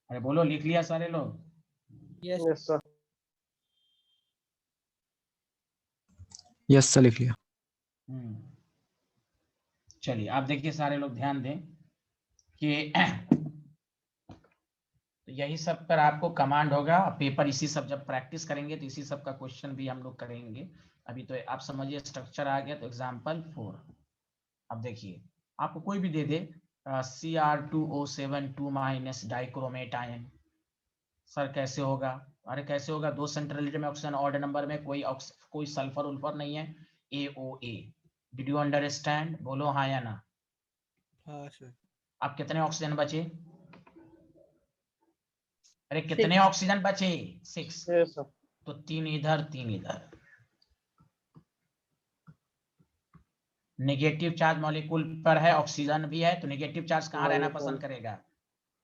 S2: अरे बोलो, लिख लिया सारे लोग?
S8: Yes.
S5: Yes sir.
S3: Yes sir, लिख लिया।
S2: चलिए आप देखिए सारे लोग ध्यान दें कि तो यही सब पर आपको कमांड होगा। पेपर इसी सब जब प्रैक्टिस करेंगे तो इसी सब का क्वेश्चन भी हम लोग करेंगे। अभी तो आप समझिए स्ट्रक्चर आ गया। तो एग्जाम्पल 4, अब देखिए आपको कोई भी दे दे Cr2O7 2- डाइक्रोमेट आयन, सर कैसे होगा? अरे कैसे होगा, 2 सेंट्रल एटम में ऑक्सीजन ऑड नंबर में, कोई सल्फर उल्फर नहीं है, AOA। Did you understand? बोलो हाँ या ना।
S8: हाँ सर।
S2: अब कितने ऑक्सीजन बचे? अरे कितने
S4: 6.
S2: ऑक्सीजन बचे? 6।
S5: Yes sir.
S2: तो 3 इधर 3 इधर। नेगेटिव चार्ज मॉलिक्यूल पर है, ऑक्सीजन भी है, तो नेगेटिव चार्ज कहाँ रहना पसंद करेगा?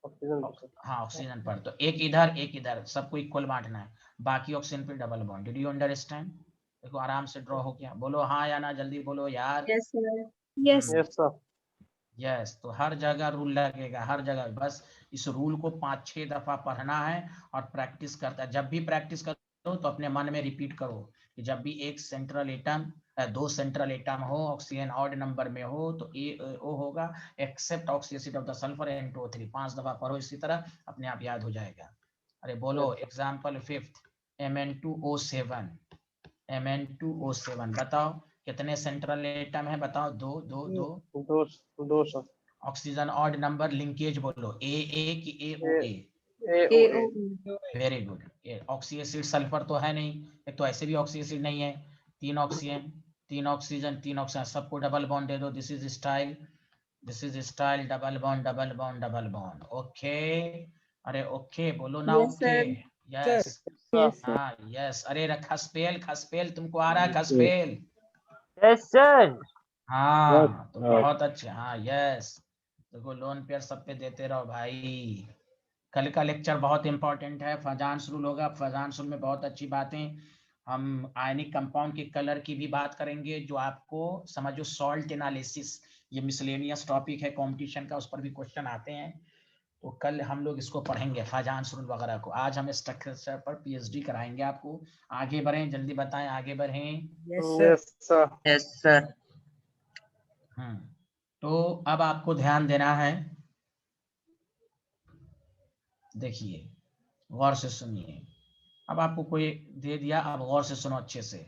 S5: ऑक्सीजन।
S2: हाँ, ऑक्सीजन पर। तो एक इधर, सबको इक्वल बांटना है, बाकी ऑक्सीजन पे double bond. Did you understand? देखो आराम से ड्रॉ हो गया। बोलो हाँ या ना, जल्दी बोलो यार।
S4: Yes, sir.
S5: Yes, sir.
S2: Yes, तो हर जगह रूल लगेगा, हर जगह। बस इस रूल को 5-6 दफा पढ़ना है और प्रैक्टिस करता है। जब भी प्रैक्टिस करो तो अपने मन में रिपीट करो कि जब भी एक सेंट्रल एटम, दो सेंट्रल एटम हो, ऑक्सीजन ऑड नंबर में हो, तो ओ होगा except oxidation of the sulphur N2O3। 5 दफा पढ़ो, इसी तरह अपने आप याद हो जाएगा। अरे बोलो एग्जाम्पल 5th Mn2O7। Mn2O7 बताओ कितने सेंट्रल एटम है, बताओ। दो दो दो।
S5: दो sir.
S2: Oxygen odd number linkage बोलो, ए कि ए
S5: AOA.
S2: Very good. Oxy acid sulphur तो है नहीं, एक तो ऐसे भी ऑक्सी एसिड नहीं है। 3 ऑक्सीजन 3 ऑक्सीजन 3 ऑक्सीजन, सबको डबल बॉन्ड दे दो। This is style, this is style, double bond double bond double bond. Okay, अरे ओके बोलो ना।
S4: Yes,
S2: okay
S4: sir.
S2: Yes,
S4: Yes, sir.
S2: हाँ यस। अरे खसपेल, खसपेल तुमको आ रहा है खसपेल?
S3: Yes, sir.
S2: हाँ तो बहुत अच्छे, हाँ यस। देखो लोन पेयर सब पे देते रहो भाई। कल का लेक्चर बहुत इंपॉर्टेंट है, फजांस रूल होगा। फजांस रूल में बहुत अच्छी बातें, हम आयनिक कंपाउंड के कलर की भी बात करेंगे, जो आपको समझो सॉल्ट एनालिसिस, ये मिसलेनियस टॉपिक है कंपटीशन का, उस पर भी क्वेश्चन आते हैं। तो कल हम लोग इसको पढ़ेंगे, फजांस रूल वगैरह को। आज हम स्ट्रक्चर पर पीएचडी कराएंगे आपको। आगे बढ़ें, जल्दी बताएं, आगे बढ़ें।
S8: Yes, sir.
S5: Yes, sir.
S3: Yes, sir.
S2: तो अब आपको ध्यान देना है, देखिए गौर से सुनिए। अब आपको कोई दे दिया, अब गौर से सुनो अच्छे से।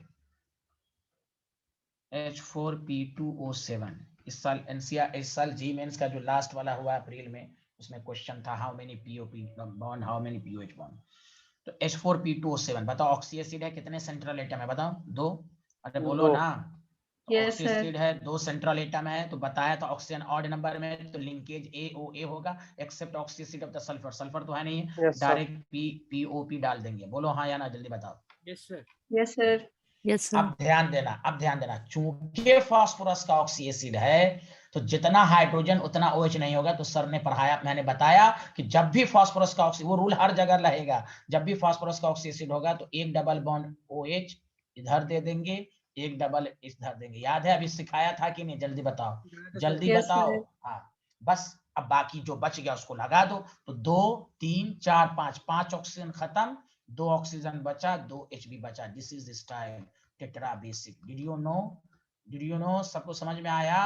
S2: H4P2O7 इस साल एनसीआर, इस साल जी मेंस का जो लास्ट वाला हुआ अप्रैल में, उसमें क्वेश्चन था how many POP bond, how many pOH bond. तो H4P2O7 बताओ ऑक्सी एसिड है, कितने सेंट्रल एटम है बताओ? 2। अरे बोलो
S5: दो।
S2: ना। तो
S4: Yes,
S2: ऑक्सी
S4: sir.
S2: एसिड है, 2 सेंट्रल एटम है, तो बताया था ऑक्सीजन ऑड नंबर में, तो लिंकेज AOA होगा except oxy acid of the sulphur. Sulphur तो है नहीं है,
S5: Yes, sir.
S2: डायरेक्ट POP डाल देंगे। बोलो हाँ या ना, जल्दी बताओ।
S8: Yes, sir.
S4: Yes, sir.
S1: Yes, sir.
S2: अब ध्यान देना, अब ध्यान देना, चूंकि फास्फोरस का ऑक्सी एसिड है, तो जितना हाइड्रोजन उतना OH नहीं होगा। तो सर ने पढ़ाया, मैंने बताया कि जब भी फास्फोरस का ऑक्सी, वो रूल हर जगह रहेगा, जब भी फास्फोरस का ऑक्सी एसिड होगा तो एक डबल बॉन्ड OH इधर दे देंगे, एक डबल इधर देंगे। याद है, अभी सिखाया था कि नहीं? जल्दी बताओ, जल्दी
S4: Yes,
S2: बताओ।
S4: sir.
S2: हाँ बस, अब बाकी जो बच गया उसको लगा दो। तो 2 3 4 5, 5 ऑक्सीजन खत्म, 2 ऑक्सीजन बचा, 2 Hb बचा। This is style tetra basic. Did you know? Did you know? सबको समझ में आया?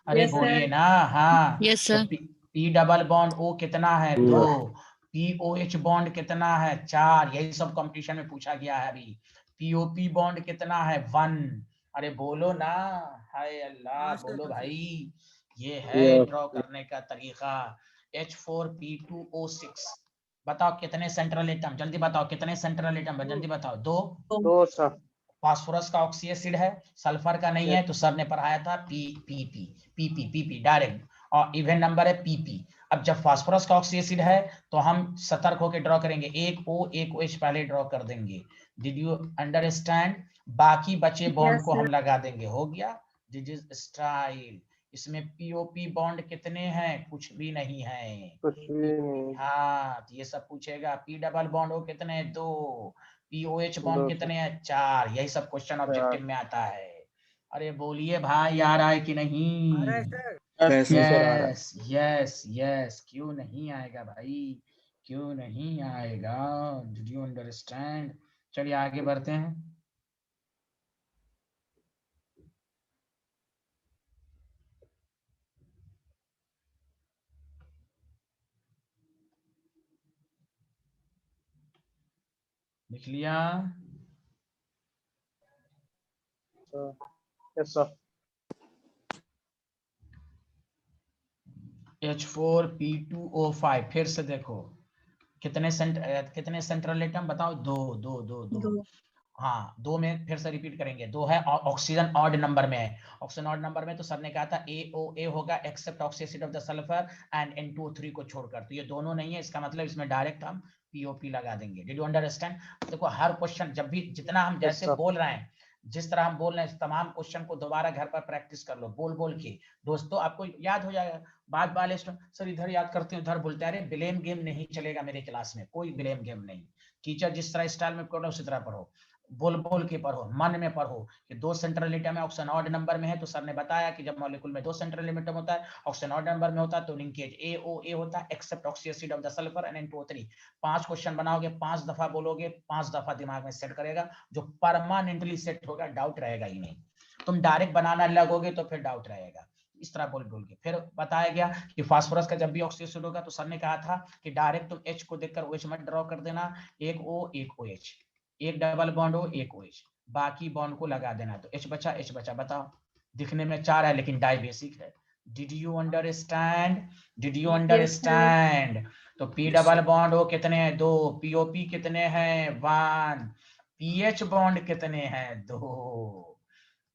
S2: अरे
S4: Yes, sir.
S2: बोलिए ना। हाँ
S1: Yes,
S2: तो
S1: sir.
S2: P double bond O कितना है? 2। POH बॉन्ड कितना है? 4। यही सब कंपटीशन में पूछा गया है अभी। POP बॉन्ड कितना है? 1। अरे बोलो ना, हाय अल्लाह,
S8: हाँ, sir.
S2: बोलो
S8: हाँ, sir.
S2: भाई। ये है ड्रॉ करने का तरीका। H4P2O6 बताओ कितने सेंट्रल एटम, जल्दी बताओ कितने सेंट्रल एटम, जल्दी बताओ। 2।
S5: दो sir.
S2: फास्फोरस का ऑक्सी एसिड है, सल्फर का नहीं है, तो सर ने पढ़ाया था पीपी डायरेक्ट, और इवन नंबर है PP। अब जब फास्फोरस का ऑक्सी एसिड है तो हम सतर्क होकर ड्रॉ करेंगे, एक O एक OH पहले ड्रॉ कर देंगे। Did you understand? बाकी बचे बॉन्ड
S4: Yes,
S2: को हम
S4: sir.
S2: लगा देंगे, हो गया। This is style. इसमें POP बॉन्ड कितने हैं? कुछ भी नहीं है।
S5: कुछ भी नहीं।
S2: हाँ तो ये सब पूछेगा। P डबल बॉन्ड हो कितने हैं? 2। POH बॉन्ड
S5: दो
S2: कितने हैं? 4। यही सब क्वेश्चन ऑब्जेक्टिव में आता है। अरे बोलिए भाई, आ रहा है कि नहीं?
S8: आ रहा है, sir.
S6: Yes, sir.
S2: Yes yes yes, क्यों नहीं आएगा भाई, क्यों नहीं आएगा? Did you understand? चलिए आगे बढ़ते हैं। लिख लिया?
S5: sir. Yes, sir.
S2: H4P2O5 फिर से देखो, कितने सेंट्रल एटम बताओ? 2 2 2 2।
S4: दो.
S2: हाँ 2 में फिर से रिपीट करेंगे, 2 है, और ऑक्सीजन ऑड नंबर में है। ऑक्सीजन ऑड नंबर में तो सर ने कहा था AOA होगा except oxy acid of the sulphur and N2O3 को छोड़कर। तो ये दोनों नहीं है, इसका मतलब इसमें डायरेक्ट हम POP लगा देंगे। Did you understand? देखो हर क्वेश्चन, जब भी जितना हम जैसे
S5: sir.
S2: बोल रहे हैं, जिस तरह हम बोल रहे हैं, तमाम क्वेश्चन को दोबारा घर पर प्रैक्टिस कर लो, बोल बोल के। दोस्तों आपको याद हो जाएगा। बाद वाले सर इधर याद करते हैं, उधर बोलते हैं। अरे ब्लेम गेम नहीं चलेगा मेरे क्लास में, कोई ब्लेम गेम नहीं। टीचर जिस तरह स्टाइल में पढ़ो उसी तरह पढ़ो। बोल बोल के पढ़ो, मन में पढ़ो कि 2 सेंट्रल एटम है, ऑक्सीजन ऑड नंबर में है, तो सर ने बताया कि जब मॉलिक्यूल में 2 सेंट्रल एटम होता है, ऑक्सीजन ऑड नंबर में होता है, तो लिंकेज AOA होता है, except oxy acid of the sulphur and N2O3। 5 question बनाओगे, 5 दफा बोलोगे, 5 दफा दिमाग में सेट करेगा, जो परमानेंटली सेट होगा, डाउट रहेगा ही नहीं। तुम डायरेक्ट बनाना लगोगे तो फिर डाउट रहेगा। इस तरह बोल बोल के फिर बताया गया कि फास्फोरस का जब भी ऑक्सीडेशन होगा तो सर ने कहा था कि डायरेक्ट तुम H को देखकर OH मत ड्रॉ कर देना, एक O एक OH, एक डबल बॉन्ड O एक OH, बाकी बॉन्ड को लगा देना, तो H बचा। बताओ, दिखने में 4 है लेकिन डाई बेसिक है। Did you understand? Did you understand? तो P डबल बॉन्ड O कितने हैं? 2। POP कितने हैं? 1। PH बॉन्ड कितने हैं? 2।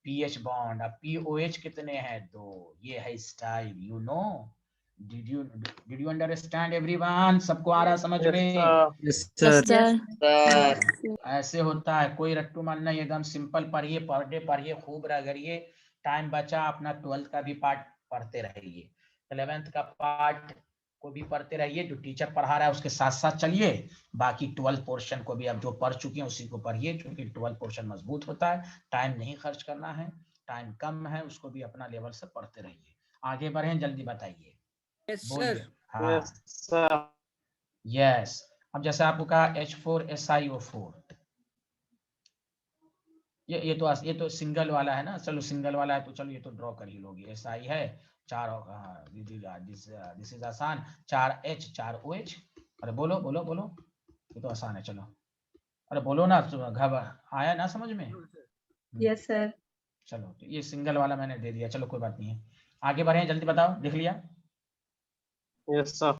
S2: PH bond. अब POH कितने हैं? 2। ये है style, you know. Did you understand everyone? सबको आ रहा समझ
S5: Yes,
S2: में?
S5: sir.
S1: Yes,
S4: Yes,
S1: sir.
S4: sir.
S2: ऐसे होता है, कोई रट्टू मारना, एकदम सिंपल पढ़िए, पर डे पढ़िए, खूब रगड़िए। टाइम बचा, अपना 12th का भी पार्ट पढ़ते रहिए, 11th का पार्ट को भी पढ़ते रहिए, जो टीचर पढ़ा रहा है उसके साथ साथ चलिए। बाकी 12th पोर्शन को भी अब जो पढ़ चुके हैं उसी को पढ़िए, क्योंकि 12th पोर्शन मजबूत होता है, टाइम नहीं खर्च करना है, टाइम कम है, उसको भी अपना लेवल से पढ़ते रहिए। आगे बढ़े, जल्दी बताइए,
S8: Yes,
S2: बोलिए।
S8: sir.
S2: हाँ,
S5: Yes, sir.
S2: यस। अब जैसे आपको कहा H4SiO4, ये तो सिंगल वाला है ना, चलो सिंगल वाला है तो चलो ये तो ड्रॉ कर ही लोगे, SI है 4, दिस इज आसान, 4H 4OH। अरे बोलो बोलो बोलो, ये तो आसान है, चलो अरे बोलो ना, घबर आया ना समझ में?
S4: Yes, sir.
S2: चलो, तो ये सिंगल वाला मैंने दे दिया, चलो कोई बात नहीं है। आगे बढ़े, जल्दी बताओ, लिख लिया?
S5: Yes, sir.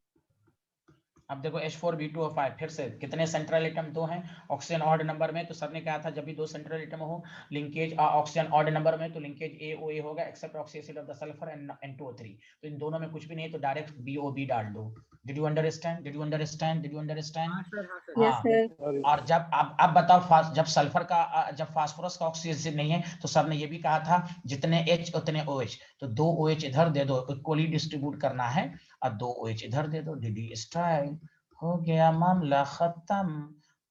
S2: अब देखो H4B2O5, फिर से कितने सेंट्रल एटम? 2 हैं, ऑक्सीजन ऑड नंबर में, तो सर ने कहा था जब भी 2 सेंट्रल एटम हो, लिंकेज ऑक्सीजन ऑड नंबर में, तो लिंकेज AOA होगा, except oxy acid of the sulphur and N2O3। तो इन दोनों में कुछ भी नहीं, तो डायरेक्ट BOB डाल दो। Did you understand? Did you understand? Did you understand?
S8: हाँ सर, हाँ सर।
S4: Yes,
S2: हाँ।
S4: sir.
S2: और जब अब बताओ, जब सल्फर का जब फास्फोरस का ऑक्सीजन नहीं है, तो सर ने ये भी कहा था जितने H उतने OH, तो 2 OH इधर दे दो, इक्वली डिस्ट्रीब्यूट करना है, और 2 OH इधर दे दो। डिड स्टाइल, हो गया मामला खत्म,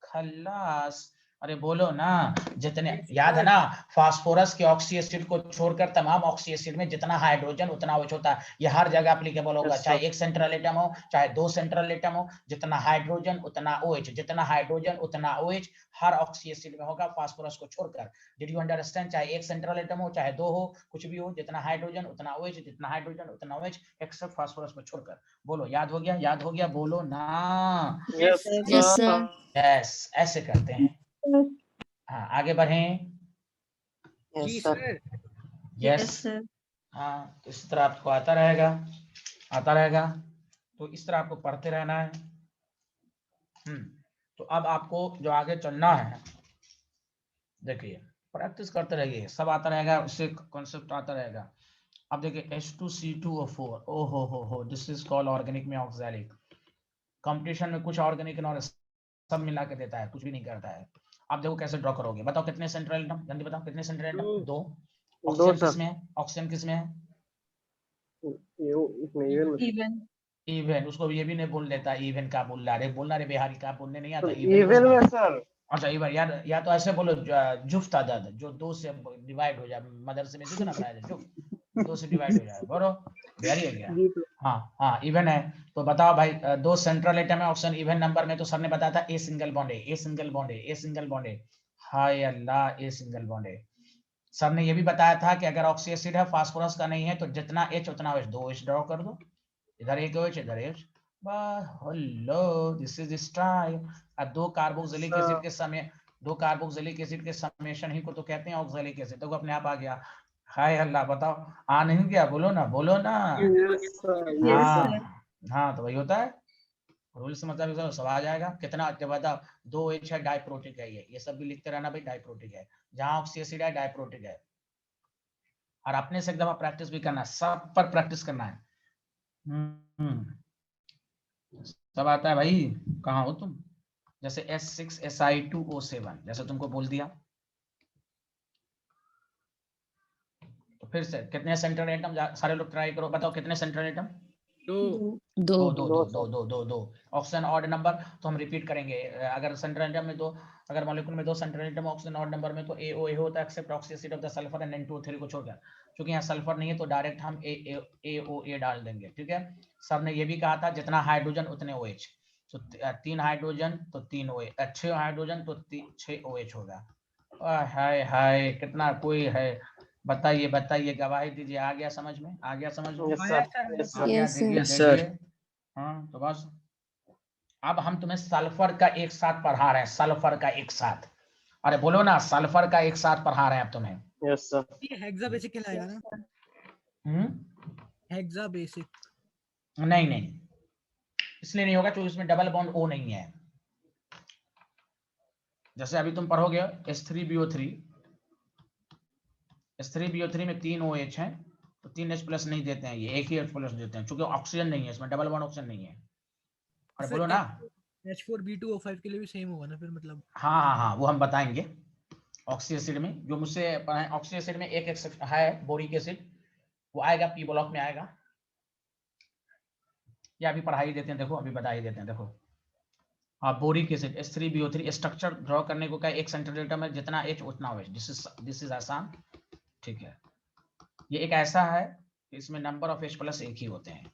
S2: खल्लास। अरे बोलो ना, जितने याद है ना, फास्फोरस के ऑक्सी एसिड को छोड़कर तमाम ऑक्सी एसिड में जितना हाइड्रोजन उतना OH होता है, ये हर जगह एप्लीकेबल होगा,
S5: Yes,
S2: चाहे
S5: sir.
S2: एक सेंट्रल एटम हो चाहे 2 सेंट्रल एटम हो, जितना हाइड्रोजन उतना OH, जितना हाइड्रोजन उतना OH, हर ऑक्सी एसिड में होगा फास्फोरस को छोड़कर। Did you understand? चाहे एक सेंट्रल एटम हो चाहे 2 हो, कुछ भी हो, जितना हाइड्रोजन उतना OH, जितना हाइड्रोजन उतना OH, एक्सेप्ट फास्फोरस को छोड़कर। बोलो, याद हो गया? याद हो गया? बोलो ना।
S5: Yes,
S1: Yes,
S5: sir.
S1: sir.
S2: Yes, ऐसे करते हैं। हाँ, आगे बढ़ें।
S8: जी
S5: Yes, sir.
S8: Sir.
S2: Yes,
S4: Yes, sir.
S2: हाँ, तो इस तरह आपको आता रहेगा, आता रहेगा, तो इस तरह आपको पढ़ते रहना है। तो अब आपको जो आगे चलना है, देखिए प्रैक्टिस करते रहिए, सब आता रहेगा, उससे कॉन्सेप्ट आता रहेगा। अब देखिए H2C2O4, ओ हो, दिस इज कॉल्ड ऑर्गेनिक में ऑक्सैलिक। कंपटीशन में कुछ ऑर्गेनिक और सब मिला के देता है, कुछ भी नहीं करता है। अब देखो कैसे ड्रॉ करोगे, बताओ कितने सेंट्रल एटम, जल्दी बताओ कितने सेंट्रल एटम? 2। Oxygen
S5: sir.
S2: किसमें है? ऑक्सीजन किसमें है?
S5: इसमें even में.
S4: Even.
S2: इवन, उसको ये भी नहीं बोल देता, इवन का बोल रहा है, बोलना रे बिहारी का बोलने नहीं आता,
S5: Even
S2: बोलना।
S5: में sir.
S2: अच्छा इवन, यार या तो ऐसे बोलो, जुफ्त तादाद जो 2 से डिवाइड हो जाए, मदरसे में कितना पढ़ाया था, जुफ्त 2 से डिवाइड हो जाए, बोलो बिहारी है क्या? हाँ इवन है। तो बताओ भाई, 2 सेंट्रल एटम है, ऑक्सीजन इवन नंबर में, तो सर ने बताया था ए सिंगल बॉन्ड है, ए सिंगल बॉन्ड है, ए सिंगल बॉन्ड है। हाय अल्लाह, ए सिंगल बॉन्ड है। सर ने ये भी बताया था कि अगर ऑक्सी एसिड है, फास्फोरस का नहीं है, तो जितना H उतना OH, 2 OH ड्रॉ कर दो, इधर एक OH इधर H, hello, this is style. अब 2 कार्बोक्सिलिक एसिड के समय, 2 कार्बोक्सिलिक एसिड के समेशन ही को तो कहते हैं ऑक्सैलिक एसिड। तो अपने आप आ गया। हाय अल्लाह, बताओ आ नहीं गया? बोलो ना, बोलो ना।
S5: Yes, sir.
S4: Yes,
S2: हाँ
S4: sir.
S2: हाँ, तो वही होता है, रूल से मतलब सब आ जाएगा। कितना बताओ, 2 OH है, डाइप्रोटिक है, ये सब भी लिखते रहना भाई, डाइप्रोटिक है, जहां ऑक्सी एसिड है डाइप्रोटिक है। और अपने से एकदम प्रैक्टिस भी करना, सब पर प्रैक्टिस करना है। सब आता है भाई, कहाँ हो तुम? जैसे S6Si2O7, जैसे तुमको बोल दिया। तो फिर से कितने सेंट्रल एटम, सारे लोग ट्राई करो, बताओ कितने सेंट्रल एटम?
S8: दो
S1: दो
S2: दो ऑक्सीजन ऑड नंबर, तो हम रिपीट करेंगे। अगर सेंट्रल एटम में दो, अगर मॉलिक्यूल में दो central atom oxygen odd number में, तो AO होता है except oxy acid of the sulphur and N2O3 को छोड़कर। क्योंकि यहाँ सल्फर नहीं है तो डायरेक्ट हम AOA डाल देंगे, ठीक है। सब ने ये भी कहा था जितना हाइड्रोजन उतने OH, तो 3 हाइड्रोजन तो 3 OH, 6 हाइड्रोजन तो 6 OH होगा। हाय हाय कितना कोई है, बताइए बताइए, गवाही दीजिए। आ गया समझ में, आ गया समझ में?
S5: Yes, sir. Yes, sir.
S2: आ गया,
S1: Yes, sir.
S2: दीजिए
S6: Yes, sir.
S2: दीजिए। हाँ तो बस अब हम तुम्हें सल्फर का एक साथ पढ़ा रहे हैं, सल्फर का एक साथ। अरे बोलो ना, सल्फर का एक साथ पढ़ा रहे हैं अब तुम्हें।
S5: Yes, sir.
S8: ये हेक्सा बेसिक कहलाएगा ना? हेक्सा बेसिक
S2: नहीं नहीं, इसलिए नहीं होगा क्योंकि इसमें डबल बॉन्ड O नहीं है। जैसे अभी तुम पढ़ोगे H3BO3, H3BO3 में 3 OH हैं, तो 3 H+ नहीं देते हैं, ये एक ही H+ देते हैं, क्योंकि ऑक्सीजन नहीं है इसमें, डबल बॉन्ड ऑक्सीजन नहीं है। अरे बोलो ना।
S8: H4B2O5 के लिए भी सेम होगा ना फिर, मतलब?
S2: हाँ हाँ हाँ, वो हम बताएंगे। ऑक्सी एसिड में जो मुझसे ऑक्सी एसिड में एक है बोरिक एसिड, वो आएगा P ब्लॉक में आएगा, या अभी पढ़ाई देते हैं, देखो अभी बता ही देते हैं। देखो हाँ, boric acid H3BO3 structure draw करने को क्या, एक सेंट्रल एटम है, जितना H उतना OH। दिस इज आसान, ठीक है। ये एक ऐसा है कि इसमें नंबर ऑफ H+ एक ही होते हैं,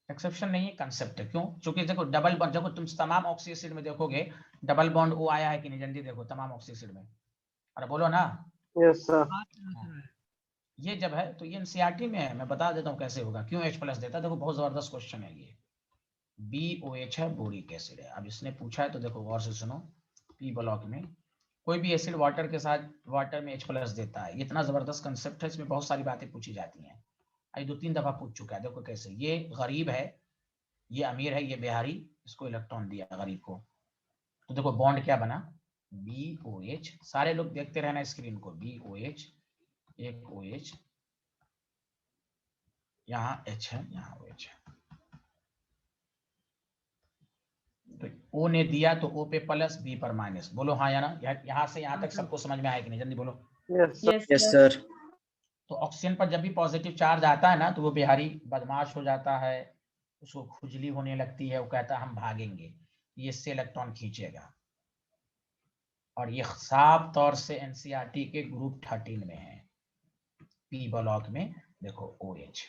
S2: एक्सेप्शन नहीं है, कंसेप्ट है। क्यों? क्योंकि देखो डबल बॉन्ड, देखो तुम तमाम ऑक्सी एसिड में देखोगे डबल बॉन्ड O आया है कि नहीं, जल्दी देखो तमाम ऑक्सी एसिड में। अरे बोलो ना।
S5: Yes, sir.
S2: ये जब है तो ये NCERT में है, मैं बता देता हूँ कैसे होगा, क्यों H+ देता है। देखो बहुत जबरदस्त क्वेश्चन है ये। BOH है, बोरिक एसिड है। अब इसने पूछा है तो देखो गौर से सुनो, P ब्लॉक में कोई भी एसिड वाटर के साथ, वाटर में H+ देता है। इतना जबरदस्त कंसेप्ट है, इसमें बहुत सारी बातें पूछी जाती हैं। आई 2-3 दफा पूछ चुका है। देखो कैसे, ये गरीब है, ये अमीर है, ये बिहारी, इसको इलेक्ट्रॉन दिया गरीब को, तो देखो बॉन्ड क्या बना, BOH। सारे लोग देखते रहना स्क्रीन को, BOH, एक OH, यहाँ H है, यहाँ OH है, तो O ने दिया तो O पे प्लस, B पर माइनस। बोलो हाँ या ना, यहाँ से यहाँ तक सबको समझ में आया कि नहीं, जल्दी बोलो।
S5: Yes, sir.
S6: Yes, sir.
S2: तो ऑक्सीजन पर जब भी पॉजिटिव चार्ज आता है ना, तो वो बिहारी बदमाश हो जाता है, उसको खुजली होने लगती है, वो कहता है हम भागेंगे, ये इससे इलेक्ट्रॉन खींचेगा। और ये साफ तौर से NCERT के ग्रुप 13 में है। P ब्लॉक में देखो OH,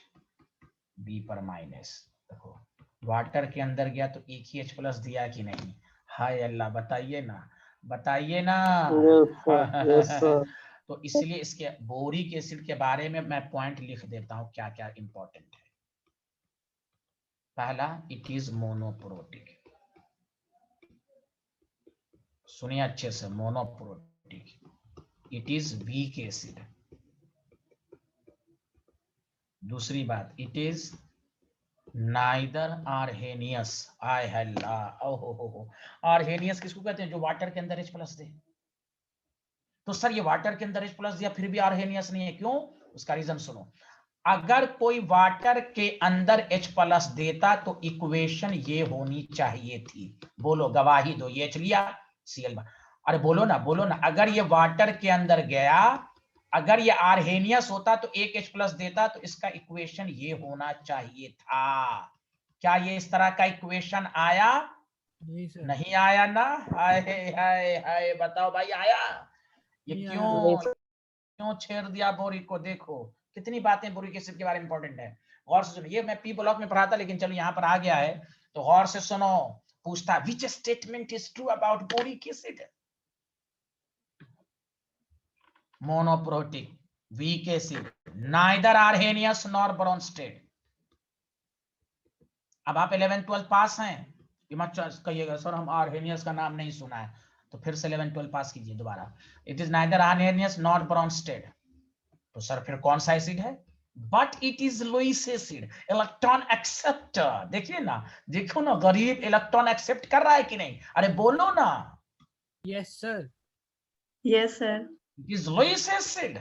S2: B पर माइनस, देखो वाटर के अंदर गया तो एक ही H+ दिया कि नहीं। हाय अल्लाह, बताइए ना, बताइए ना।
S5: Yes, sir. Yes, sir.
S2: तो इसलिए इसके बोरिक एसिड के बारे में मैं पॉइंट लिख देता हूं, क्या क्या इंपॉर्टेंट है। पहला, इट इज मोनोप्रोटिक। सुनिए अच्छे से, monoprotic. It is weak acid. दूसरी बात, इट इज नाइदर आर्हेनियस। आय अल्लाह, ओहो, आर्हेनियस किसको कहते हैं? जो वाटर के अंदर H+ दे। तो सर ये वाटर के अंदर H+ दिया फिर भी आर्हेनियस नहीं है, क्यों? उसका रीजन सुनो। अगर कोई वाटर के अंदर H+ देता तो इक्वेशन ये होनी चाहिए थी। बोलो, गवाही दो, ये H लिया, Cl। अरे बोलो ना, बोलो ना, अगर ये वाटर के अंदर गया, अगर ये आर्हेनियस होता तो एक H+ देता, तो इसका इक्वेशन ये होना चाहिए था। क्या ये इस तरह का इक्वेशन आया?
S8: नहीं सर।
S2: नहीं आया ना। हाय हाय हाय, बताओ भाई, आया? ये
S8: नहीं
S2: क्यों छेड़ दिया बोरिक को? देखो कितनी बातें बोरिक एसिड के बारे में इंपॉर्टेंट है, गौर से सुनो। ये मैं P ब्लॉक में पढ़ा था, लेकिन चलो यहाँ पर आ गया है तो गौर से सुनो। पूछता, which statement is true about boric acid? Monoprotic, weak acid, neither Arrhenius nor Bronsted. अब आप 11th-12th पास हैं, ये मत कहिएगा सर हम आर्हेनियस का नाम नहीं सुना है, तो फिर से 11th-12th पास कीजिए दोबारा। It is neither Arrhenius nor Bronsted. तो सर फिर कौन सा एसिड है? But it is Lewis acid, electron acceptor. देखिए ना, देखो ना, गरीब इलेक्ट्रॉन एक्सेप्ट कर रहा है कि नहीं? अरे बोलो ना।
S8: Yes sir.
S4: Yes, sir.
S2: It is Lewis acid.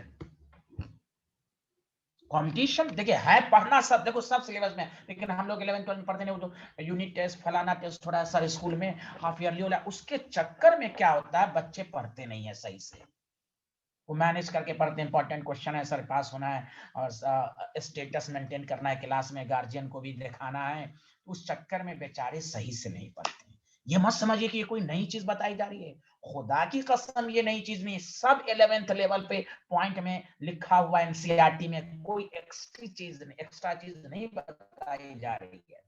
S2: Competition देखिए है, पढ़ना सब, देखो सब सिलेबस में, लेकिन हम लोग 11th-12th में पढ़ते नहीं, वो तो यूनिट टेस्ट फलाना टेस्ट थोड़ा सा स्कूल में हाफ ईयरली वाला, उसके चक्कर में क्या होता है, बच्चे पढ़ते नहीं है सही से। वो मैनेज करके पढ़ते हैं, इंपॉर्टेंट क्वेश्चन है सर, पास होना है और स्टेटस मेंटेन करना है, क्लास में गार्जियन को भी दिखाना है, उस चक्कर में बेचारे सही से नहीं पढ़ते। ये मत समझिए कि ये कोई नई चीज बताई जा रही है, खुदा की कसम ये नई चीज नहीं, सब 11th लेवल पे पॉइंट में लिखा हुआ एनसीईआरटी में, कोई एक्स्ट्रा चीज नहीं बताई जा रही है।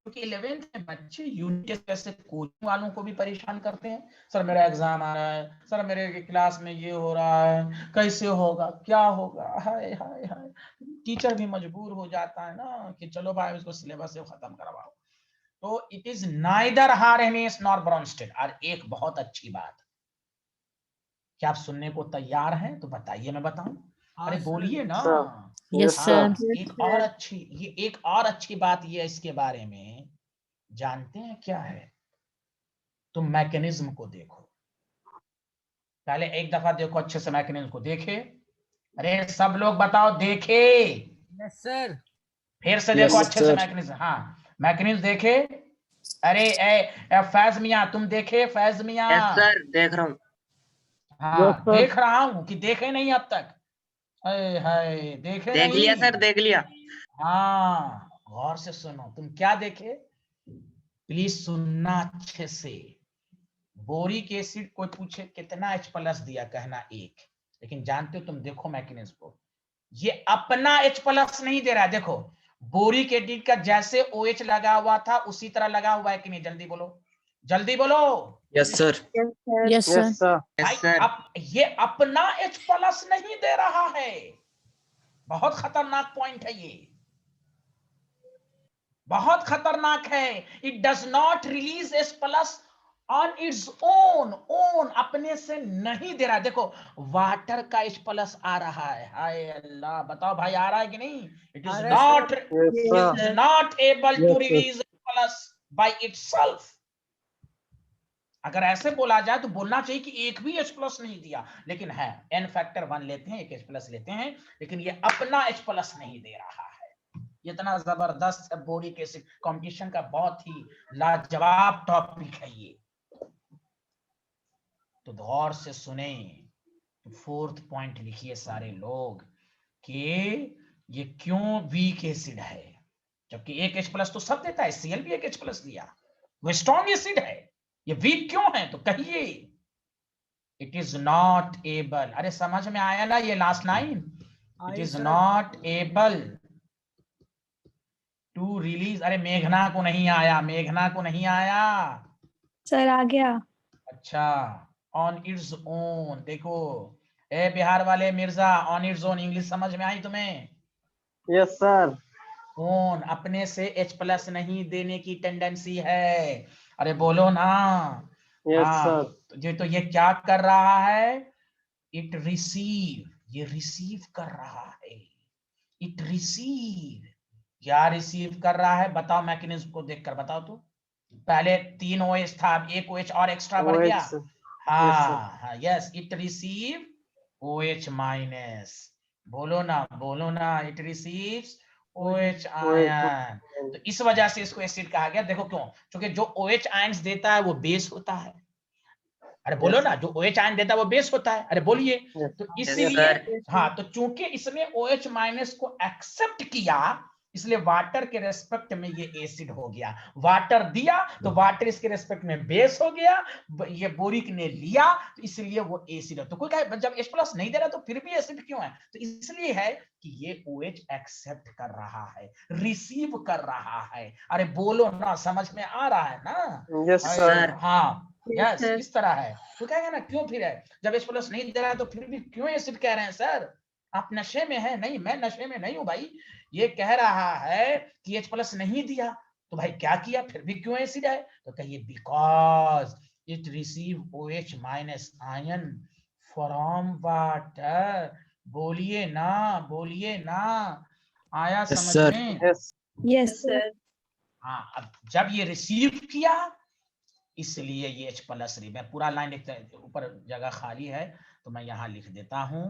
S2: क्योंकि 11th में बच्चे यूनिट टेस्ट जैसे कोचिंग वालों को भी परेशान करते हैं, सर मेरा एग्जाम आ रहा है, सर मेरे क्लास में ये हो रहा है, कैसे होगा, क्या होगा, हाय हाय हाय। टीचर भी मजबूर हो जाता है ना कि चलो भाई उसको सिलेबस से खत्म करवाओ। तो it is neither harness nor Brønsted. और एक बहुत अच्छी बात, क्या आप सुनने को तैयार हैं? तो बताइए, मैं बताऊं? अरे बोलिए ना।
S1: Yes,
S2: हाँ,
S1: sir.
S2: एक और अच्छी बात ये है इसके बारे में, जानते हैं क्या है? तुम मैकेनिज्म को देखो, पहले एक दफा देखो अच्छे से, मैकेनिज्म को देखे। अरे सब लोग बताओ, देखे?
S8: Yes sir.
S2: फिर से देखो
S5: Yes,
S2: अच्छे से
S5: sir.
S2: मैकेनिज्म। हाँ, मैकेनिज्म देखे? अरे फैज मियां तुम देखे? फैज मियां?
S3: यस सर, देख रहा हूँ।
S2: हाँ
S5: Yes, sir.
S2: देख रहा हूं कि देखे नहीं अब तक? हाय हाय, देखे
S3: देख
S2: नहीं?
S3: लिया सर, देख लिया।
S2: हाँ, गौर से सुनो, तुम क्या देखे? प्लीज सुनना अच्छे से। बोरिक एसिड कोई पूछे कितना H+ दिया, कहना 1, लेकिन जानते हो तुम, देखो मैकेनिज्म को, ये अपना H+ नहीं दे रहा है। देखो बोरिक एसिड का जैसे OH लगा हुआ था उसी तरह लगा हुआ है कि नहीं? जल्दी बोलो, जल्दी बोलो।
S5: Yes, sir.
S4: Yes, sir.
S1: Yes, sir.
S5: Yes, sir.
S3: Yes
S2: भाई
S3: सर।
S2: अब ये अपना H+ नहीं दे रहा है, बहुत खतरनाक पॉइंट है ये, बहुत खतरनाक है। It does not release H+ on its own, अपने से नहीं दे रहा। देखो वाटर का H+ आ रहा है, हाय अल्लाह, बताओ भाई आ रहा है कि नहीं? It is not,
S5: Yes,
S4: Yes,
S5: sir.
S4: sir.
S2: not able to
S5: Yes, sir.
S2: release H+ by itself। अगर ऐसे बोला जाए तो बोलना चाहिए कि एक भी H+ नहीं दिया, लेकिन है n फैक्टर 1 लेते हैं, एक H+ लेते हैं, लेकिन ये अपना H+ नहीं दे रहा है। इतना जबरदस्त है बोरिक एसिड, कंपटीशन का बहुत ही लाजवाब टॉपिक है ये, तो गौर से सुने। तो 4th पॉइंट लिखिए सारे लोग कि ये क्यों वीक एसिड है, जबकि एक H+ तो सब देता है, Cl भी एक H+ दिया, वो स्ट्रॉन्ग एसिड है, ये वीक क्यों है? तो कहिए। इट इज नॉट एबल, अरे समझ में आया ना ये last line? It is not able to release, अरे मेघना को नहीं आया, मेघना को नहीं आया।
S4: सर आ गया।
S2: अच्छा, ऑन इट्स ओन, देखो ए बिहार वाले Mirza, on its own English समझ में आई तुम्हें?
S5: Yes, sir.
S2: ओन, अपने से H+ नहीं देने की टेंडेंसी है। अरे बोलो ना।
S5: Yes,
S2: हाँ,
S5: sir.
S2: तो ये क्या कर रहा है? इट रिसीव, ये रिसीव कर रहा है, इट रिसीव, क्या रिसीव कर रहा है? बताओ मैकेनिज्म को देखकर बताओ तो। पहले 3 OH था, अब एक OH और एक्स्ट्रा बढ़ गया।
S5: OH, sir.
S2: हाँ, yes, it receive OH minus, बोलो ना, इट रिसीव्स OH आयन। तो इस वजह से इसको एसिड कहा गया। देखो क्यों? क्योंकि जो OH आयन्स देता है वो बेस होता है। अरे बोलो ना, जो OH आयन देता है वो बेस होता है, अरे बोलिए।
S5: Yes.
S2: तो
S3: Yes,
S2: इसलिए
S3: sir.
S2: हाँ, तो चूंकि इसने OH माइनस को एक्सेप्ट किया, इसलिए वाटर के रेस्पेक्ट में ये एसिड हो गया। वाटर दिया तो वाटर इसके रेस्पेक्ट में बेस हो गया, ये बोरिक ने लिया तो इसलिए वो एसिड है। तो कोई कहे जब H+ नहीं दे रहा तो फिर भी एसिड क्यों है? तो इसलिए है कि ये OH एक्सेप्ट कर रहा है, रिसीव कर रहा है। अरे बोलो ना, समझ में आ रहा है ना?
S5: Yes, sir.
S2: हाँ,
S4: Yes,
S2: यस,
S4: sir.
S2: इस तरह है। तो कहेगा ना क्यों फिर है, जब H+ नहीं दे रहा है तो फिर भी क्यों एसिड कह रहे हैं सर? आप नशे में हैं? नहीं, मैं नशे में नहीं हूं भाई। ये कह रहा है कि H+ नहीं दिया तो भाई क्या किया, फिर भी क्यों एसिड है? तो कहिए because it receive OH minus ion from water. बोलिए ना, आया
S5: Yes,
S2: समझ
S5: sir.
S2: में?
S5: Yes.
S4: Yes, sir.
S2: हाँ, अब जब ये रिसीव किया इसलिए ये H+ मैं पूरा लाइन लिखता, ऊपर जगह खाली है तो मैं यहाँ लिख देता हूं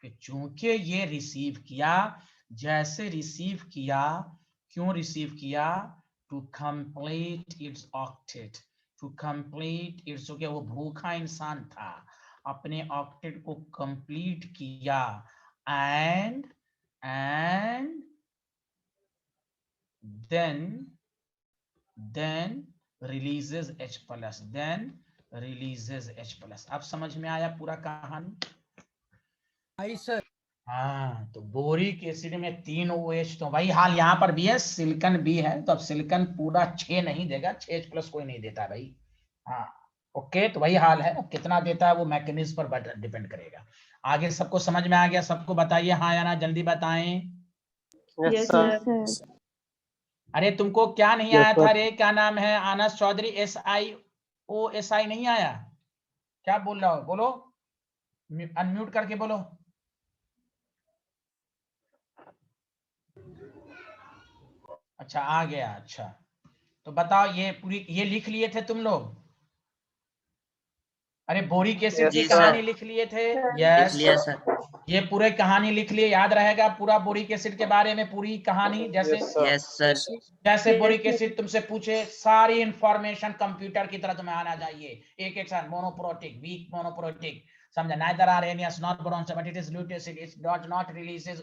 S2: कि चूंकि ये रिसीव किया, जैसे रिसीव किया, क्यों रिसीव किया? To complete its octet, to complete its, वो भूखा इंसान था, अपने ऑक्टेट को कंप्लीट किया and then releases H plus, then releases H plus। अब समझ में आया पूरा कहानी?
S8: आई सर।
S2: हाँ, तो बोरिक एसिड में 3 OH, तो वही हाल यहाँ पर भी है, सिलिकन भी है, तो अब सिलिकन पूरा 6 नहीं देगा, 6H प्लस कोई नहीं देता है भाई। हाँ ओके, तो वही हाल है, कितना देता है वो मैकेनिज्म पर डिपेंड करेगा। आगे सबको समझ में आ गया? सबको बताइए हाँ या ना, जल्दी बताएं।
S5: Yes, sir.
S2: अरे तुमको क्या नहीं
S5: Yes,
S2: आया था
S5: sir.
S2: रे? क्या नाम है? आनस चौधरी, SIOSI नहीं आया? क्या बोल रहा हो? बोलो, अनम्यूट करके बोलो। अच्छा आ गया। अच्छा तो बताओ, ये पूरी ये लिख लिए थे तुम लोग? अरे बोरिक एसिड की
S5: Yes, sir.
S2: कहानी लिख लिए थे?
S5: लिख
S2: यस,
S5: लिया सर।
S2: ये पूरे कहानी लिख लिए, याद रहेगा पूरा बोरिक एसिड के बारे में पूरी कहानी? जैसे
S5: Yes, sir.
S3: Yes sir.
S2: जैसे बोरिक एसिड तुमसे पूछे, सारी इंफॉर्मेशन कंप्यूटर की तरह तुम्हें आना चाहिए, एक एक साथ। मोनोप्रोटिक, वीक मोनोप्रोटिक, समझा? neither are Arrhenius nor bronze, but it is lute acid. It does not releases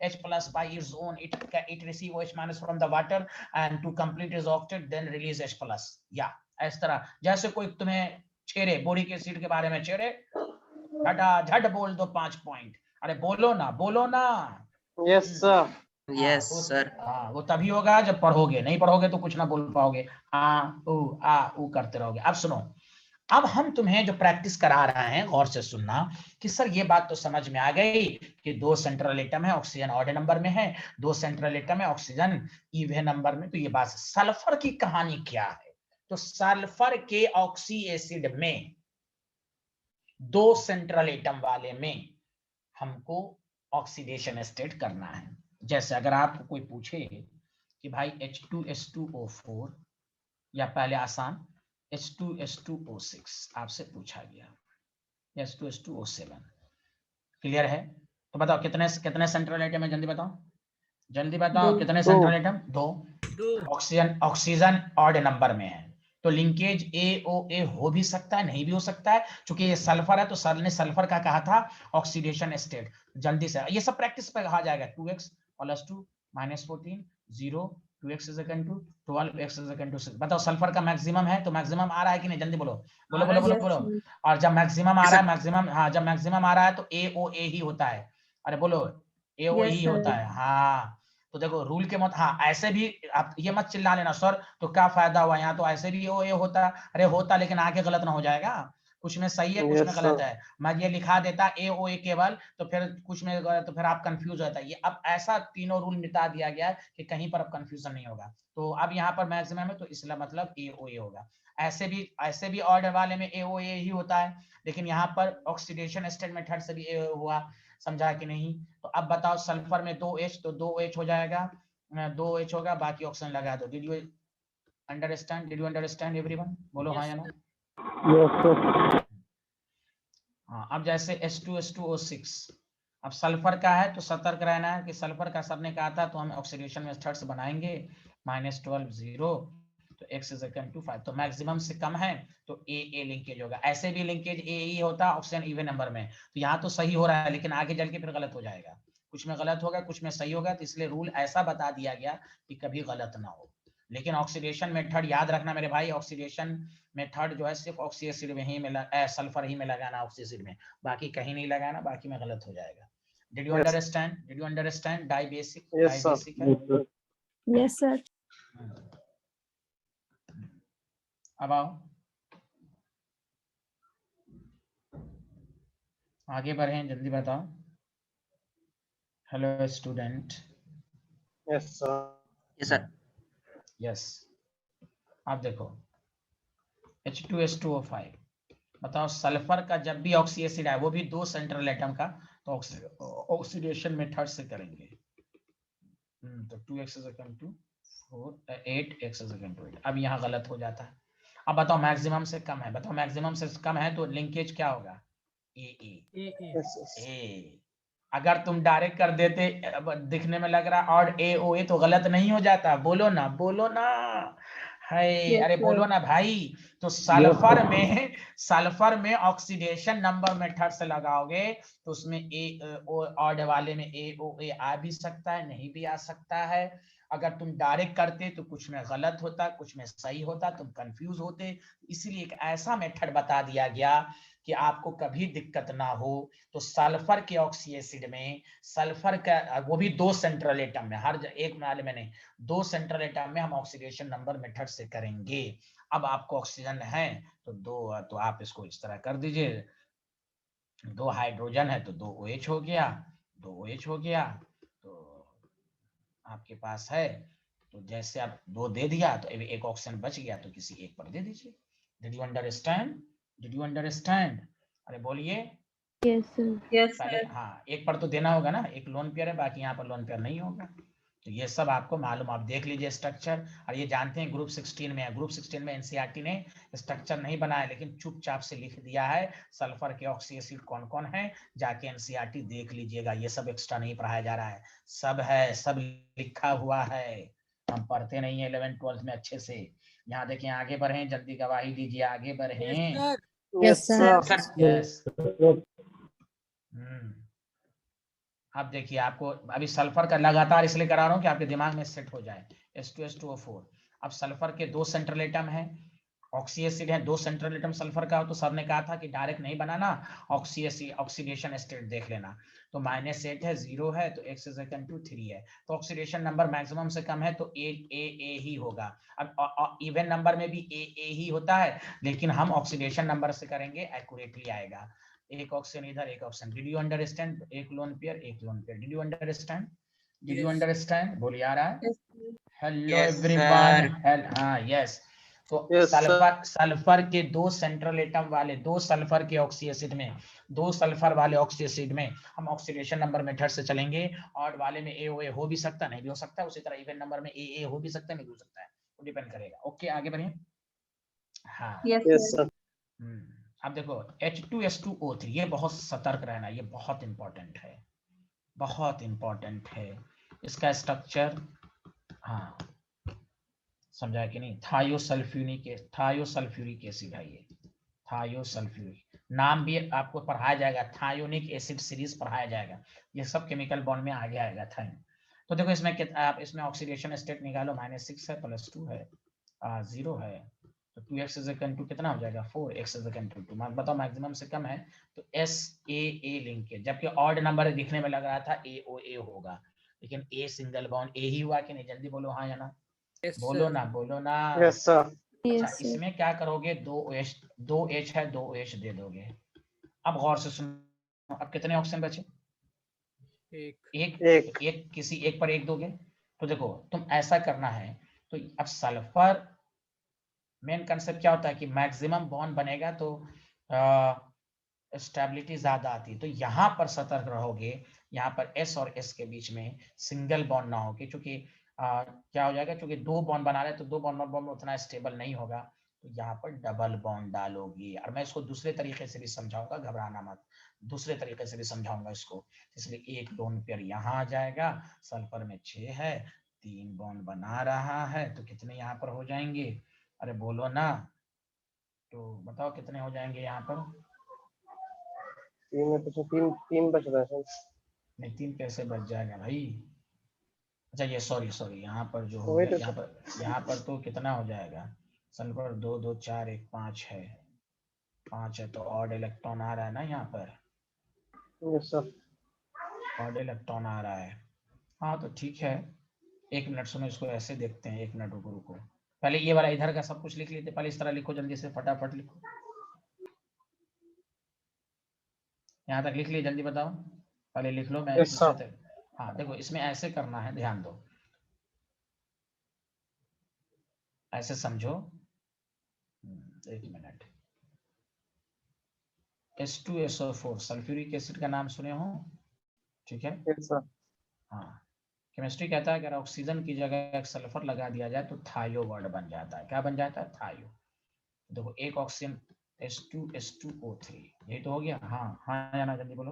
S2: H plus by its own. It receive OH minus from the water and to complete its octet then release H plus। या इस तरह जैसे कोई तुम्हें छेड़े, boric acid के बारे में छेड़े, झट बोल दो 5 पॉइंट। अरे बोलो ना, बोलो ना।
S5: Yes, sir.
S3: Yes sir.
S2: हाँ, वो तभी होगा जब पढ़ोगे, नहीं पढ़ोगे तो कुछ ना बोल पाओगे। आ ऊ करते रहोगे। अब सुनो, अब हम तुम्हें जो प्रैक्टिस करा रहे हैं, गौर से सुनना कि सर ये बात तो समझ में आ गई कि 2 सेंट्रल एटम है, ऑक्सीजन ऑड नंबर में है, 2 सेंट्रल एटम है, ऑक्सीजन इवन नंबर में। तो ये बात, सल्फर की कहानी क्या है? तो सल्फर के ऑक्सी एसिड में 2 सेंट्रल एटम वाले में हमको ऑक्सीडेशन स्टेट करना है। जैसे अगर आपको कोई पूछे कि भाई H2S2O4, या पहले आसान H2S2O6 आपसे पूछा गया, H2S2O7, क्लियर है? तो बताओ कितने कितने सेंट्रल एटम है? जल्दी बताओ, जल्दी बताओ।
S4: 2।
S2: कितने central atom? 2।
S8: 2।
S2: Oxygen odd number में है, तो लिंकेज AOA हो भी सकता है, नहीं भी हो सकता है। क्योंकि ये सल्फर है तो सर ने सल्फर का कहा था ऑक्सीडेशन स्टेट। जल्दी से ये सब प्रैक्टिस पे कहा जाएगा। 2x + 2 - 14 0 2x is equal to 12 x is equal to 6। बताओ सल्फर का मैक्सिमम है, तो मैक्सिमम आ रहा है कि नहीं? जल्दी बोलो बोलो बोलो बोलो बोलो। और जब मैक्सिमम आ रहा है, मैक्सिमम, हाँ जब मैक्सिमम आ रहा है तो AOA ही होता है। अरे बोलो, AOA ही होता है। हाँ तो देखो रूल के मत, हाँ ऐसे भी आप ये मत चिल्ला लेना सर तो क्या फायदा हुआ, यहाँ तो ऐसे भी AOA होता। अरे होता, लेकिन आगे गलत ना हो जाएगा, कुछ में सही है कुछ में गलत है। मैं ये लिखा देता AOA केवल, तो फिर कुछ में तो फिर आप कंफ्यूज हो जाता है। ये अब ऐसा तीनों रूल मिटा दिया गया है कि कहीं पर अब कंफ्यूजन नहीं होगा। तो अब यहाँ पर मैक्सिमम है तो इसलिए मतलब AOA होगा। ऐसे भी ऑर्डर वाले में AOA ही होता है, लेकिन यहाँ पर ऑक्सीडेशन स्टेट मेथड से भी AOA हुआ। समझा कि नहीं? तो अब बताओ सल्फर में 2H, तो 2H हो जाएगा, 2H होगा, बाकी ऑक्सीजन लगा दो। Did you understand everyone? बोलो हाँ या ना।
S5: Yes, sir.
S2: हाँ, अब जैसे H2S2O6, अब सल्फर का है तो सतर्क रहना है कि सल्फर का सर ने कहा था तो हम ऑक्सीडेशन मेथड्स बनाएंगे। -12 0 तो x is equal to 5, तो मैक्सिमम से कम है तो A लिंकेज होगा। ऐसे भी लिंकेज A ही होता है ऑक्सीजन इवन नंबर में। तो यहाँ तो सही हो रहा है, लेकिन आगे चल के फिर गलत हो जाएगा। कुछ में गलत होगा, कुछ में सही होगा, तो इसलिए रूल ऐसा बता दिया गया कि कभी गलत ना हो। लेकिन ऑक्सीडेशन मेथड याद रखना मेरे भाई, ऑक्सीडेशन मेथड जो है सिर्फ ऑक्सी एसिड में ही सल्फर ही में लगाना, ऑक्सी एसिड में, बाकी कहीं नहीं लगाना, बाकी में गलत हो जाएगा। Did you understand? Dibasic है।
S4: Yes, sir.
S2: अब आओ आगे बढ़े, जल्दी बताओ। Hello student.
S5: Yes, sir.
S3: Yes sir.
S2: Yes, अब देखो H2S2O5, बताओ सल्फर का जब भी ऑक्सी एसिड है, वो भी 2 सेंट्रल एटम का, तो ऑक्सीडेशन मेथड से करेंगे। तो 2x is equal to 4 8x is equal to 8। अब यहाँ गलत हो जाता है। अब बताओ मैक्सिमम से कम है, बताओ मैक्सिमम से कम है तो लिंकेज क्या होगा?
S5: Yes, yes.
S2: ए। अगर तुम डायरेक्ट कर देते, दिखने में लग रहा और AOA, तो गलत नहीं हो जाता? बोलो ना बोलो ना। है।
S4: Yes,
S2: अरे
S4: sir.
S2: बोलो ना भाई। तो सल्फर में ऑक्सीडेशन नंबर मेथड से लगाओगे तो उसमें ऑड वाले में AOA आ भी सकता है, नहीं भी आ सकता है। अगर तुम डायरेक्ट करते तो कुछ में गलत होता, कुछ में सही होता, तुम कंफ्यूज होते। इसीलिए एक ऐसा मेथड बता दिया गया कि आपको कभी दिक्कत ना हो। तो सल्फर के ऑक्सी एसिड में सल्फर का, वो भी 2 सेंट्रल एटम में, हर एक वाले में नहीं, 2 सेंट्रल एटम में हम ऑक्सीडेशन नंबर मेथड से करेंगे। अब आपको ऑक्सीजन है तो 2, तो आप इसको इस तरह कर दीजिए, 2 हाइड्रोजन है तो 2 OH हो गया, 2 OH हो गया। तो आपके पास है, तो जैसे आप 2 दे दिया तो एक ऑक्सीजन बच गया तो किसी एक पर दे दीजिए। Did you understand? Did you understand? अरे बोलिए।
S4: Yes, sir. Yes,
S2: पहले
S4: sir.
S2: हाँ, एक पर तो देना होगा ना, एक लोन पेयर है, बाकी यहाँ पर लोन पेयर नहीं होगा। तो ये सब आपको मालूम, आप देख लीजिए स्ट्रक्चर। और ये जानते हैं ग्रुप 16 में है, ग्रुप 16 में एनसीईआरटी ने स्ट्रक्चर नहीं बनाया, लेकिन चुपचाप से लिख दिया है सल्फर के ऑक्सी एसिड कौन कौन है, जाके एनसीईआरटी देख लीजिएगा। ये सब एक्स्ट्रा नहीं पढ़ाया जा रहा है, सब है, सब लिखा हुआ है। हम पढ़ते नहीं है 11th 12th में अच्छे से। यहाँ देखिए, आगे बढ़े, जल्दी गवाही दीजिए, आगे बढ़े।
S8: Yes, sir.
S5: Yes, sir.
S3: Sir.
S2: Yes. अब देखिए, आपको अभी सल्फर का लगातार इसलिए करा रहा हूं कि आपके दिमाग में सेट हो जाए। H2S2O4। अब सल्फर के 2 सेंट्रल एटम है, ऑक्सी एसिड है, 2 सेंट्रल एटम सल्फर का हो। तो सर ने कहा था कि डायरेक्ट नहीं बनाना, ऑक्सी एसिड ऑक्सीडेशन स्टेट देख लेना। तो -8 है, 0 है, तो x is equal to 3 है। तो ऑक्सीडेशन नंबर मैक्सिमम से कम है तो A ही होगा। अब इवन नंबर में भी A ही होता है, लेकिन हम ऑक्सीडेशन नंबर से करेंगे, एक्यूरेटली आएगा। एक ऑक्सीजन इधर, एक ऑक्सीजन। Did you understand? एक लोन पेयर, एक lone pair. Did you understand? Did you
S8: Yes.
S2: Understand? बोलिए, आ रहा है?
S4: Yes, sir.
S2: Hello
S3: Yes,
S2: everyone.
S3: sir.
S2: हाँ, यस। तो
S5: Yes,
S2: सल्फर के 2 सेंट्रल एटम वाले, 2 सल्फर के ऑक्सी एसिड में, 2 सल्फर वाले ऑक्सी एसिड में हम ऑक्सीडेशन नंबर मेथड से चलेंगे। ऑड वाले में AOA हो भी सकता, नहीं भी हो सकता। उसी तरह इवन नंबर में AA हो भी सकता, नहीं भी हो सकता है, वो डिपेंड करेगा। ओके, आगे बढ़िए। हाँ,
S4: Yes,
S5: Yes,
S4: sir.
S5: sir.
S2: अब देखो H2S2O3, ये बहुत सतर्क रहना, ये बहुत इंपॉर्टेंट है, बहुत इंपॉर्टेंट है इसका स्ट्रक्चर। हाँ, समझा कि नहीं? थायोसल्फ्यूरिक एसिड है ये, थायोसल्फ्यूरिक। नाम भी आपको पढ़ाया जाएगा, थायोनिक एसिड सीरीज पढ़ाया जाएगा। ये सब केमिकल बॉन्ड में आगे आएगा, थाइन। तो देखो इसमें आप इसमें ऑक्सीडेशन स्टेट निकालो, -6 है, +2 है, 0 है। तो 2x इज इक्वल टू कितना हो जाएगा? 4x is equal to 2। बताओ मैक्सिमम से कम है तो SAA लिंकेज, जबकि ऑड नंबर दिखने में लग रहा था AOA होगा, लेकिन A सिंगल बॉन्ड A ही हुआ कि नहीं? जल्दी बोलो हाँ या ना,
S8: Yes,
S2: बोलो
S8: sir.
S2: ना, बोलो ना।
S5: Yes, sir.
S2: अच्छा,
S4: Yes, sir.
S2: इसमें क्या करोगे? 2H है, 2H दे दोगे। अब गौर से सुनो, अब कितने ऑक्सीजन बचे?
S8: एक
S2: एक। एक किसी एक पर एक दोगे। तो देखो, तुम ऐसा करना है। तो अब सल्फर, मेन कंसेप्ट क्या होता है कि मैक्सिमम बॉन्ड बनेगा तो स्टेबिलिटी ज्यादा आती है। तो यहाँ पर सतर्क रहोगे, यहाँ पर S और S के बीच में सिंगल बॉन्ड ना हो, क्योंकि क्या हो जाएगा, क्योंकि 2 बॉन्ड बना रहे हैं तो 2 बॉन्ड उतना स्टेबल नहीं होगा। तो यहाँ पर डबल बॉन्ड डालोगे। और मैं इसको दूसरे तरीके से भी समझाऊंगा, घबराना मत, दूसरे तरीके से भी समझाऊंगा इसको। इसलिए एक लोन पेयर यहाँ आ जाएगा, सल्फर में 6 है, 3 बॉन्ड बना रहा है, तो कितने यहाँ पर हो जाएंगे? अरे बोलो ना, तो बताओ कितने हो जाएंगे यहाँ पर?
S5: 3 में तो 3 बच रहा है सर।
S2: नहीं, 3 कैसे बच जाएगा भाई? अच्छा, ये सॉरी, यहाँ पर जो हो
S5: वही
S2: गया,
S5: तो
S2: यहाँ पर तो कितना हो जाएगा? सल्फर 2 2 4 1 5 है, 5 है, तो ऑड इलेक्ट्रॉन आ रहा है ना यहाँ पर,
S5: Yes, sir.
S2: ऑड इलेक्ट्रॉन आ रहा है। हाँ, तो ठीक है, 1 मिनट सुनो, इसको ऐसे देखते हैं। 1 मिनट रुको, पहले ये वाला इधर का सब कुछ लिख लेते, पहले इस तरह लिखो, जल्दी से फटाफट लिखो। यहाँ तक लिख लिए? जल्दी बताओ, पहले लिख लो। मैं
S5: Yes, sir.
S2: हाँ देखो, इसमें ऐसे करना है, ध्यान दो, ऐसे समझो। 1 मिनट। H2SO4 सल्फ्यूरिक एसिड का नाम सुने हो? ठीक है।
S5: Yes, sir.
S2: हाँ, केमिस्ट्री कहता है अगर ऑक्सीजन की जगह एक सल्फर लगा दिया जाए तो थायो वर्ड बन जाता है। क्या बन जाता है? थायो। देखो, एक ऑक्सीजन H2SO3, यही तो हो गया। हाँ या ना, जल्दी बोलो,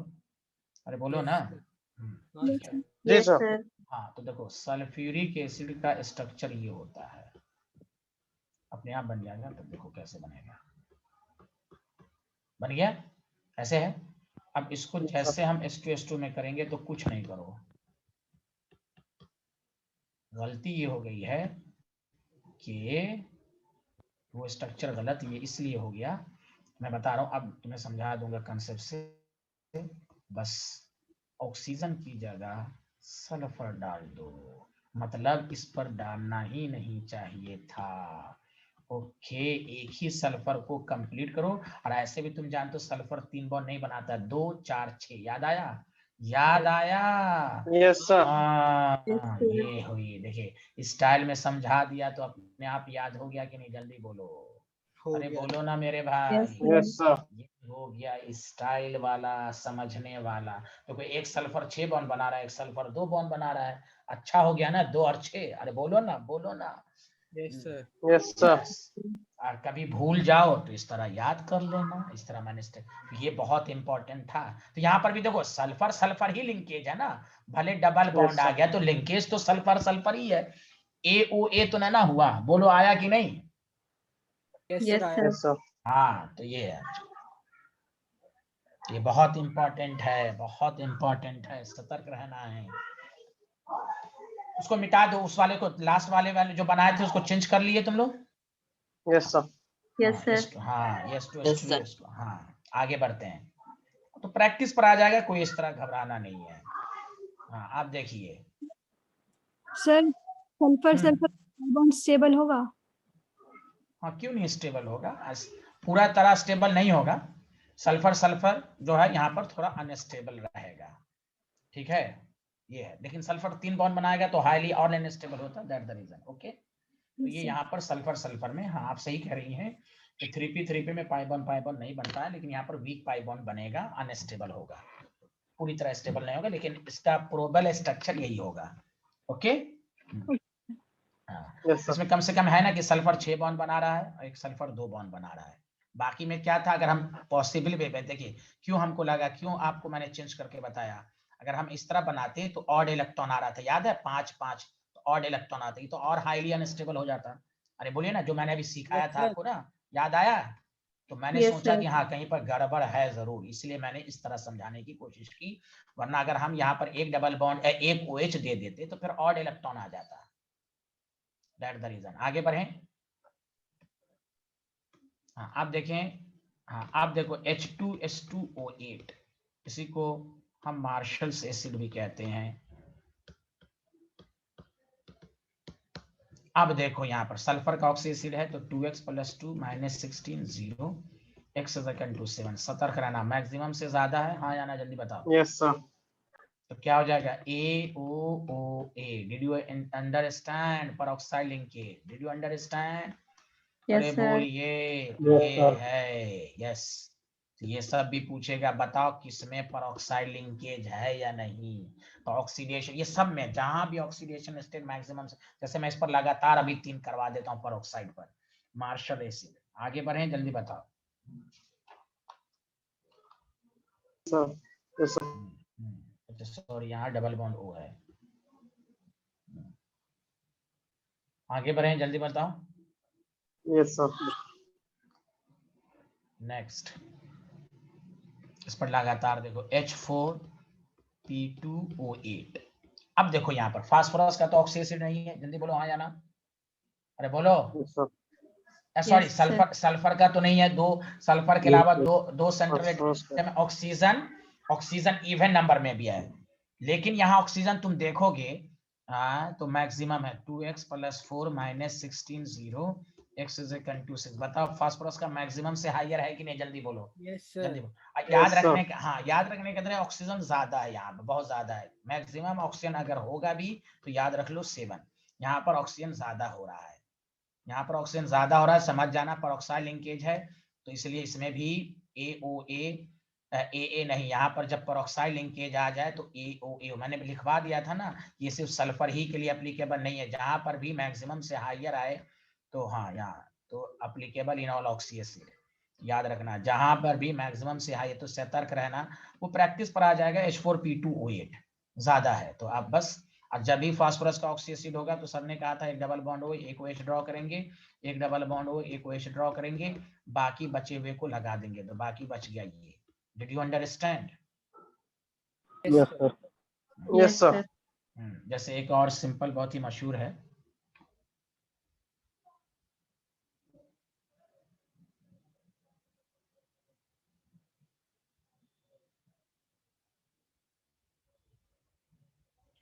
S2: अरे बोलो
S8: Yes,
S2: ना।
S8: हाँ,
S2: ठीक है।
S5: Yes, sir.
S2: हाँ, तो देखो, सल्फ्यूरिक एसिड का स्ट्रक्चर ये होता है, अपने आप बन जाएगा। तो देखो कैसे बनेगा, बन गया ऐसे है। अब इसको जैसे हम H2SO में करेंगे तो कुछ नहीं करो, गलती ये हो गई है कि वो स्ट्रक्चर गलत ये इसलिए हो गया, मैं बता रहा हूँ, अब तुम्हें समझा दूंगा कंसेप्ट से। बस ऑक्सीजन की जगह सल्फर डाल दो, मतलब इस पर डालना ही नहीं चाहिए था। ओके, एक ही सल्फर को कंप्लीट करो। और ऐसे भी तुम जानते हो सल्फर 3 बॉन्ड नहीं बनाता, 2 4 6, याद आया? याद आया?
S5: Yes sir.
S2: ये हुई, देखिए स्टाइल में समझा दिया तो अपने आप याद हो गया कि नहीं? जल्दी बोलो, अरे बोलो ना मेरे भाई।
S5: Yes sir.
S2: ये हो गया स्टाइल वाला, समझने वाला। तो कोई एक सल्फर 6 बॉन्ड बना रहा है, एक सल्फर 2 बॉन्ड बना रहा है, अच्छा हो गया ना, 2 और 6। अरे बोलो ना, बोलो ना।
S8: Yes sir.
S5: Yes sir.
S2: और कभी भूल जाओ तो इस तरह याद कर लेना, इस तरह मैंने ये बहुत इंपॉर्टेंट था। तो यहाँ पर भी देखो सल्फर सल्फर ही लिंकेज है ना, भले डबल बॉन्ड आ गया तो लिंकेज तो सल्फर सल्फर ही है। AOA तो ना हुआ, बोलो आया कि नहीं?
S8: Yes sir.
S2: हाँ, तो ये है, ये बहुत इंपॉर्टेंट है, बहुत इंपॉर्टेंट है, सतर्क रहना है। उसको मिटा दो, उस वाले को, लास्ट वाले जो बनाए थे उसको चेंज कर लिए तुम लोग?
S5: Yes sir.
S4: Yes sir.
S2: हाँ,
S3: Yes, sir.
S2: हाँ, आगे बढ़ते हैं। तो प्रैक्टिस पर आ जाएगा, कोई इस तरह घबराना नहीं है। हाँ, आप देखिए
S7: sir sulphur sulphur bond stable होगा?
S2: हाँ, क्यों नहीं स्टेबल होगा? पूरा तरह स्टेबल नहीं होगा, सल्फर सल्फर जो है यहाँ पर थोड़ा अनस्टेबल रहेगा, ठीक है, ये है। लेकिन सल्फर 3 बॉन्ड बनाएगा तो हाईली और अनस्टेबल होता है, दैट द रीजन। ओके, तो ये यहाँ पर सल्फर सल्फर में, हाँ आप सही कह रही हैं कि 3p में पाई बॉन्ड नहीं बनता है, लेकिन यहाँ पर वीक पाई बॉन्ड बनेगा, अनस्टेबल होगा, पूरी तरह स्टेबल नहीं होगा, लेकिन इसका प्रोबेबल स्ट्रक्चर यही होगा। ओके, हाँ, इसमें कम से कम है ना कि सल्फर 6 बॉन्ड बना रहा है और एक सल्फर 2 बॉन्ड बना रहा है। बाकी में क्या था, अगर हम पॉसिबल वे में देखिए, क्यों हमको लगा, क्यों आपको मैंने चेंज करके बताया, अगर हम इस तरह बनाते तो ऑड इलेक्ट्रॉन आ रहा था, याद है 5 5, तो ऑड इलेक्ट्रॉन आते तो और हाईली अनस्टेबल हो जाता। अरे बोलिए ना, जो मैंने अभी सिखाया था आपको ना, याद आया? तो मैंने सोचा कि हाँ कहीं पर गड़बड़ है जरूर, इसलिए मैंने इस तरह समझाने की कोशिश की, वरना अगर हम यहाँ पर एक डबल बॉन्ड एक OH दे देते तो फिर ऑड इलेक्ट्रॉन आ जाता। That the reason. आगे बढ़ें। हाँ, आप देखें, हाँ आप देखो H2S2O8, इसी को हम मार्शल्स एसिड भी कहते हैं। अब देखो यहाँ पर सल्फर का ऑक्सी एसिड है तो 2x + 2 -16 0 x = 7। सतर्क रहना, मैक्सिमम से ज्यादा है, हाँ या ना, जल्दी बताओ।
S5: Yes sir.
S2: तो क्या हो जाएगा, AOOA। Did you understand peroxide linkage? Did you understand? अरे बोलिए, ये है, यस। तो ये सब भी पूछेगा, बताओ किसमें पेरोक्साइड लिंकेज है या नहीं। तो ऑक्सीडेशन, ये सब में जहां भी ऑक्सीडेशन स्टेट मैक्सिमम, जैसे मैं इस पर लगातार अभी 3 करवा देता हूँ पेरोक्साइड पर, मार्शल एसिड। आगे बढ़े, जल्दी बताओ। सॉरी, यहाँ डबल बॉन्ड O है। आगे बढ़े, जल्दी बताओ।
S5: Yes sir.
S2: नेक्स्ट, इस पर लगातार देखो H4P2O8। अब देखो यहाँ पर फास्फोरस का तो ऑक्सी एसिड नहीं है, जल्दी बोलो हाँ या ना। अरे बोलो, सॉरी सल्फर का तो नहीं है, 2 सल्फर के अलावा दो सेंट्रल में ऑक्सीजन इवन नंबर में भी है, लेकिन यहाँ ऑक्सीजन तुम देखोगे तो मैक्सिमम है 2x + 4 -16 0 x = 6। बताओ फास्फोरस का मैक्सिमम से हायर है कि नहीं, जल्दी बोलो। जल्दी बोलो। याद रखने का, हाँ याद रखने के अंदर ऑक्सीजन ज्यादा है, यहाँ पर बहुत ज्यादा है, मैक्सिमम ऑक्सीजन अगर होगा भी तो याद रख लो 7। यहाँ पर ऑक्सीजन ज्यादा हो रहा है, यहाँ पर ऑक्सीजन ज्यादा हो रहा है, समझ जाना, पेरोक्साइड लिंकेज है, तो इसलिए इसमें भी AOA AA नहीं, यहाँ पर जब पेरोक्साइड लिंकेज आ जाए तो AOA। मैंने लिखवा दिया था ना, ये सिर्फ सल्फर ही के लिए एप्लीकेबल नहीं है, जहां पर भी मैक्सिमम से हायर आए तो हाँ यहाँ तो applicable in all oxy acid. याद रखना, जहां पर भी मैक्सिमम से हाई, तो सतर्क रहना, वो प्रैक्टिस पर आ जाएगा। H4P2O8 ज्यादा है तो आप बस और जब भी फास्फोरस का ऑक्सी एसिड होगा तो सर ने कहा था एक डबल बॉन्ड हो एक OH ड्रॉ करेंगे, एक डबल बॉन्ड हो एक OH ड्रॉ करेंगे, बाकी बचे हुए को लगा देंगे, तो बाकी बच गया ये। Did you understand?
S5: Yes, sir. Yes, sir.
S2: जैसे एक और सिंपल बहुत ही मशहूर है,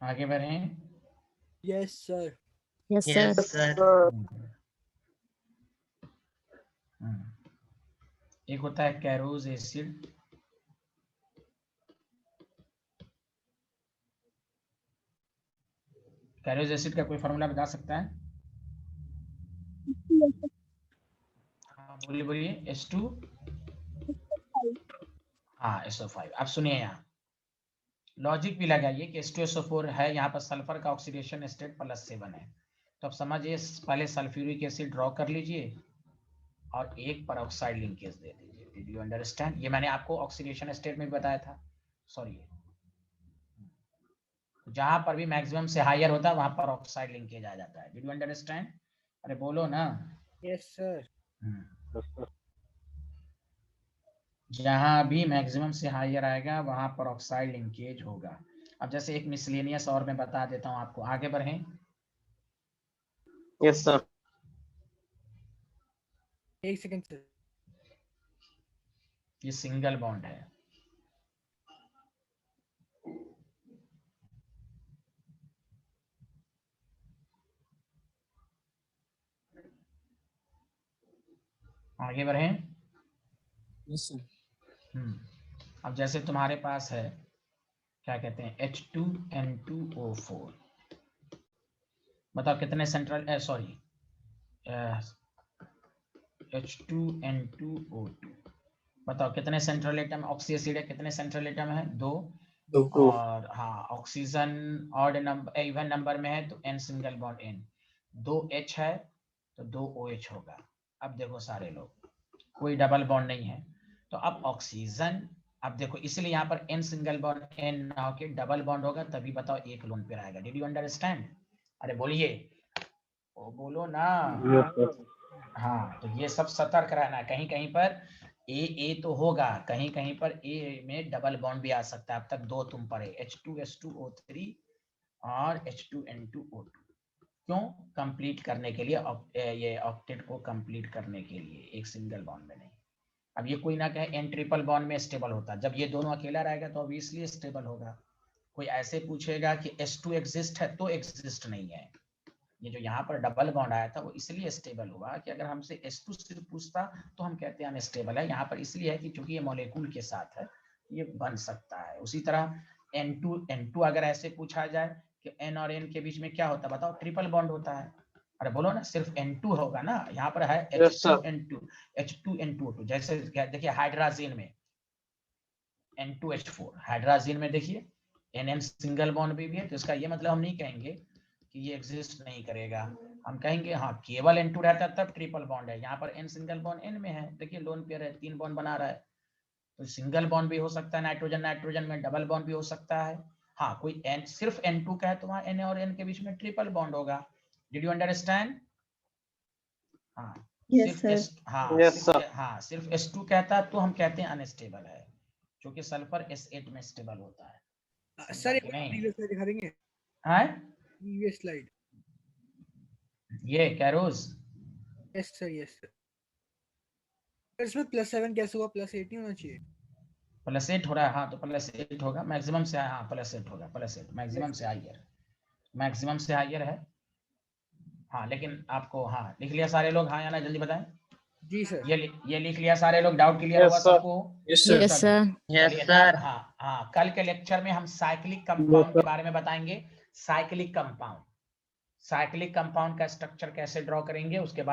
S2: आगे बढ़ें।
S8: Yes, sir.
S1: Yes, sir.
S3: Yes,
S5: Yes,
S3: sir.
S5: sir.
S2: एक होता है कैरोज एसिड, कैरोज एसिड का कोई फॉर्मूला बता सकता है? हाँ, बोलिए बोलिए। H2 हाँ SO5। अब सुनिए यहाँ लॉजिक भी लगाइए कि H2SO4 है, यहाँ पर सल्फर का ऑक्सीडेशन स्टेट +7 है, तो अब समझिए पहले सल्फ्यूरिक एसिड ड्रॉ कर लीजिए और एक परऑक्साइड लिंकेज दे दीजिए। Did you understand? ये मैंने आपको ऑक्सीडेशन स्टेट में भी बताया था, सॉरी। जहां पर भी मैक्सिमम से हायर होता है वहां पर ऑक्साइड लिंकेज आ जाता है। Did you understand? अरे बोलो ना।
S8: Yes, sir.
S2: जहां भी मैक्सिमम से हायर आएगा वहां पर ऑक्साइड लिंकेज होगा। अब जैसे एक मिसलेनियस और मैं बता देता हूं आपको, आगे बढ़ें।
S5: Yes, sir.
S8: एक सेकंड सर।
S2: ये सिंगल बॉन्ड है, आगे बढ़ें।
S8: Yes, sir.
S2: अब जैसे तुम्हारे पास है क्या कहते हैं H2N2O4, बताओ कितने सेंट्रल सॉरी H2N2O2, बताओ कितने सेंट्रल एटम ऑक्सी एसिड है, कितने सेंट्रल एटम है? 2। और हाँ oxygen odd number even number में है तो N single bond N, 2 H है तो 2 OH होगा। अब देखो सारे लोग कोई डबल बॉन्ड नहीं है, तो अब ऑक्सीजन, अब देखो इसलिए यहाँ पर N सिंगल बॉन्ड N ना होके डबल बॉन्ड होगा, तभी बताओ एक लोन पेयर आएगा। Did you understand? अरे बोलिए, ओ बोलो ना।
S5: Yes, sir.
S2: हाँ तो ये सब सतर्क रहना, कहीं कहीं पर ए तो होगा, कहीं कहीं पर ए में डबल बॉन्ड भी आ सकता है। अब तक 2 तुम पढ़े H2S2O3 और H2N2O2, क्यों? कंप्लीट करने के लिए, ये ऑक्टेट को कंप्लीट करने के लिए, एक सिंगल बॉन्ड में नहीं। अब ये कोई ना कहे N ट्रिपल बॉन्ड में स्टेबल होता है, जब ये दोनों अकेला रहेगा तो ऑब्वियसली स्टेबल होगा। कोई ऐसे पूछेगा कि S2 एग्जिस्ट है तो एग्जिस्ट नहीं है। ये जो यहाँ पर डबल बॉन्ड आया था वो इसलिए स्टेबल हुआ कि अगर हमसे S2 सिर्फ पूछता तो हम कहते हैं अनस्टेबल है। यहाँ पर इसलिए है कि चूंकि ये मॉलिक्यूल के साथ है ये बन सकता है। उसी तरह N2 अगर ऐसे पूछा जाए कि N और N के बीच में क्या होता है, बताओ? ट्रिपल बॉन्ड होता है। अरे बोलो ना, सिर्फ N2 होगा ना, यहाँ पर है
S5: Yes, sir.
S2: H2N2O2। जैसे देखिए हाइड्राजीन में N2H4, हाइड्राजीन में देखिए NN सिंगल बॉन्ड भी है, तो इसका ये मतलब हम नहीं कहेंगे कि ये एग्जिस्ट नहीं करेगा, हम कहेंगे हाँ केवल N2 रहता है तब ट्रिपल बॉन्ड है। यहाँ पर N सिंगल बॉन्ड N में है, देखिए लोन पेयर है, 3 बॉन्ड बना रहा है, तो सिंगल बॉन्ड भी हो सकता है नाइट्रोजन नाइट्रोजन में, डबल बॉन्ड भी हो सकता है। हाँ कोई N सिर्फ N2 का है तो वहाँ N और N के बीच में ट्रिपल बॉन्ड होगा। Did you understand? हाँ सिर्फ S2 कहता है तो हम कहते हैं अनस्टेबल है, क्योंकि सल्फर S8 में स्टेबल होता है।
S8: सर एक प्रीवियस स्लाइड दिखा देंगे?
S2: हाँ
S8: प्रीवियस स्लाइड।
S2: ये कैरोज।
S8: Yes sir, yes sir. इसमें +7 कैसे हुआ? +8 नहीं होना चाहिए?
S2: +8 हो रहा है, हाँ तो +8 होगा मैक्सिमम से, हाँ +8 होगा, +8 मैक्सिमम से हायर, मैक्सिमम से हायर है। हाँ लेकिन आपको, हाँ लिख लिया सारे लोग? हाँ या ना जल्दी बताएं।
S8: जी सर।
S2: ये लिख लिया सारे लोग? डाउट क्लियर
S5: Yes,
S2: हुआ
S5: sir.
S2: सबको?
S1: Yes, sir.
S3: Yes,
S2: चलिए,
S3: sir.
S2: हाँ कल के लेक्चर में हम साइक्लिक कंपाउंड के बारे में बताएंगे। साइक्लिक कंपाउंड का स्ट्रक्चर कैसे ड्रॉ करेंगे उसके बाद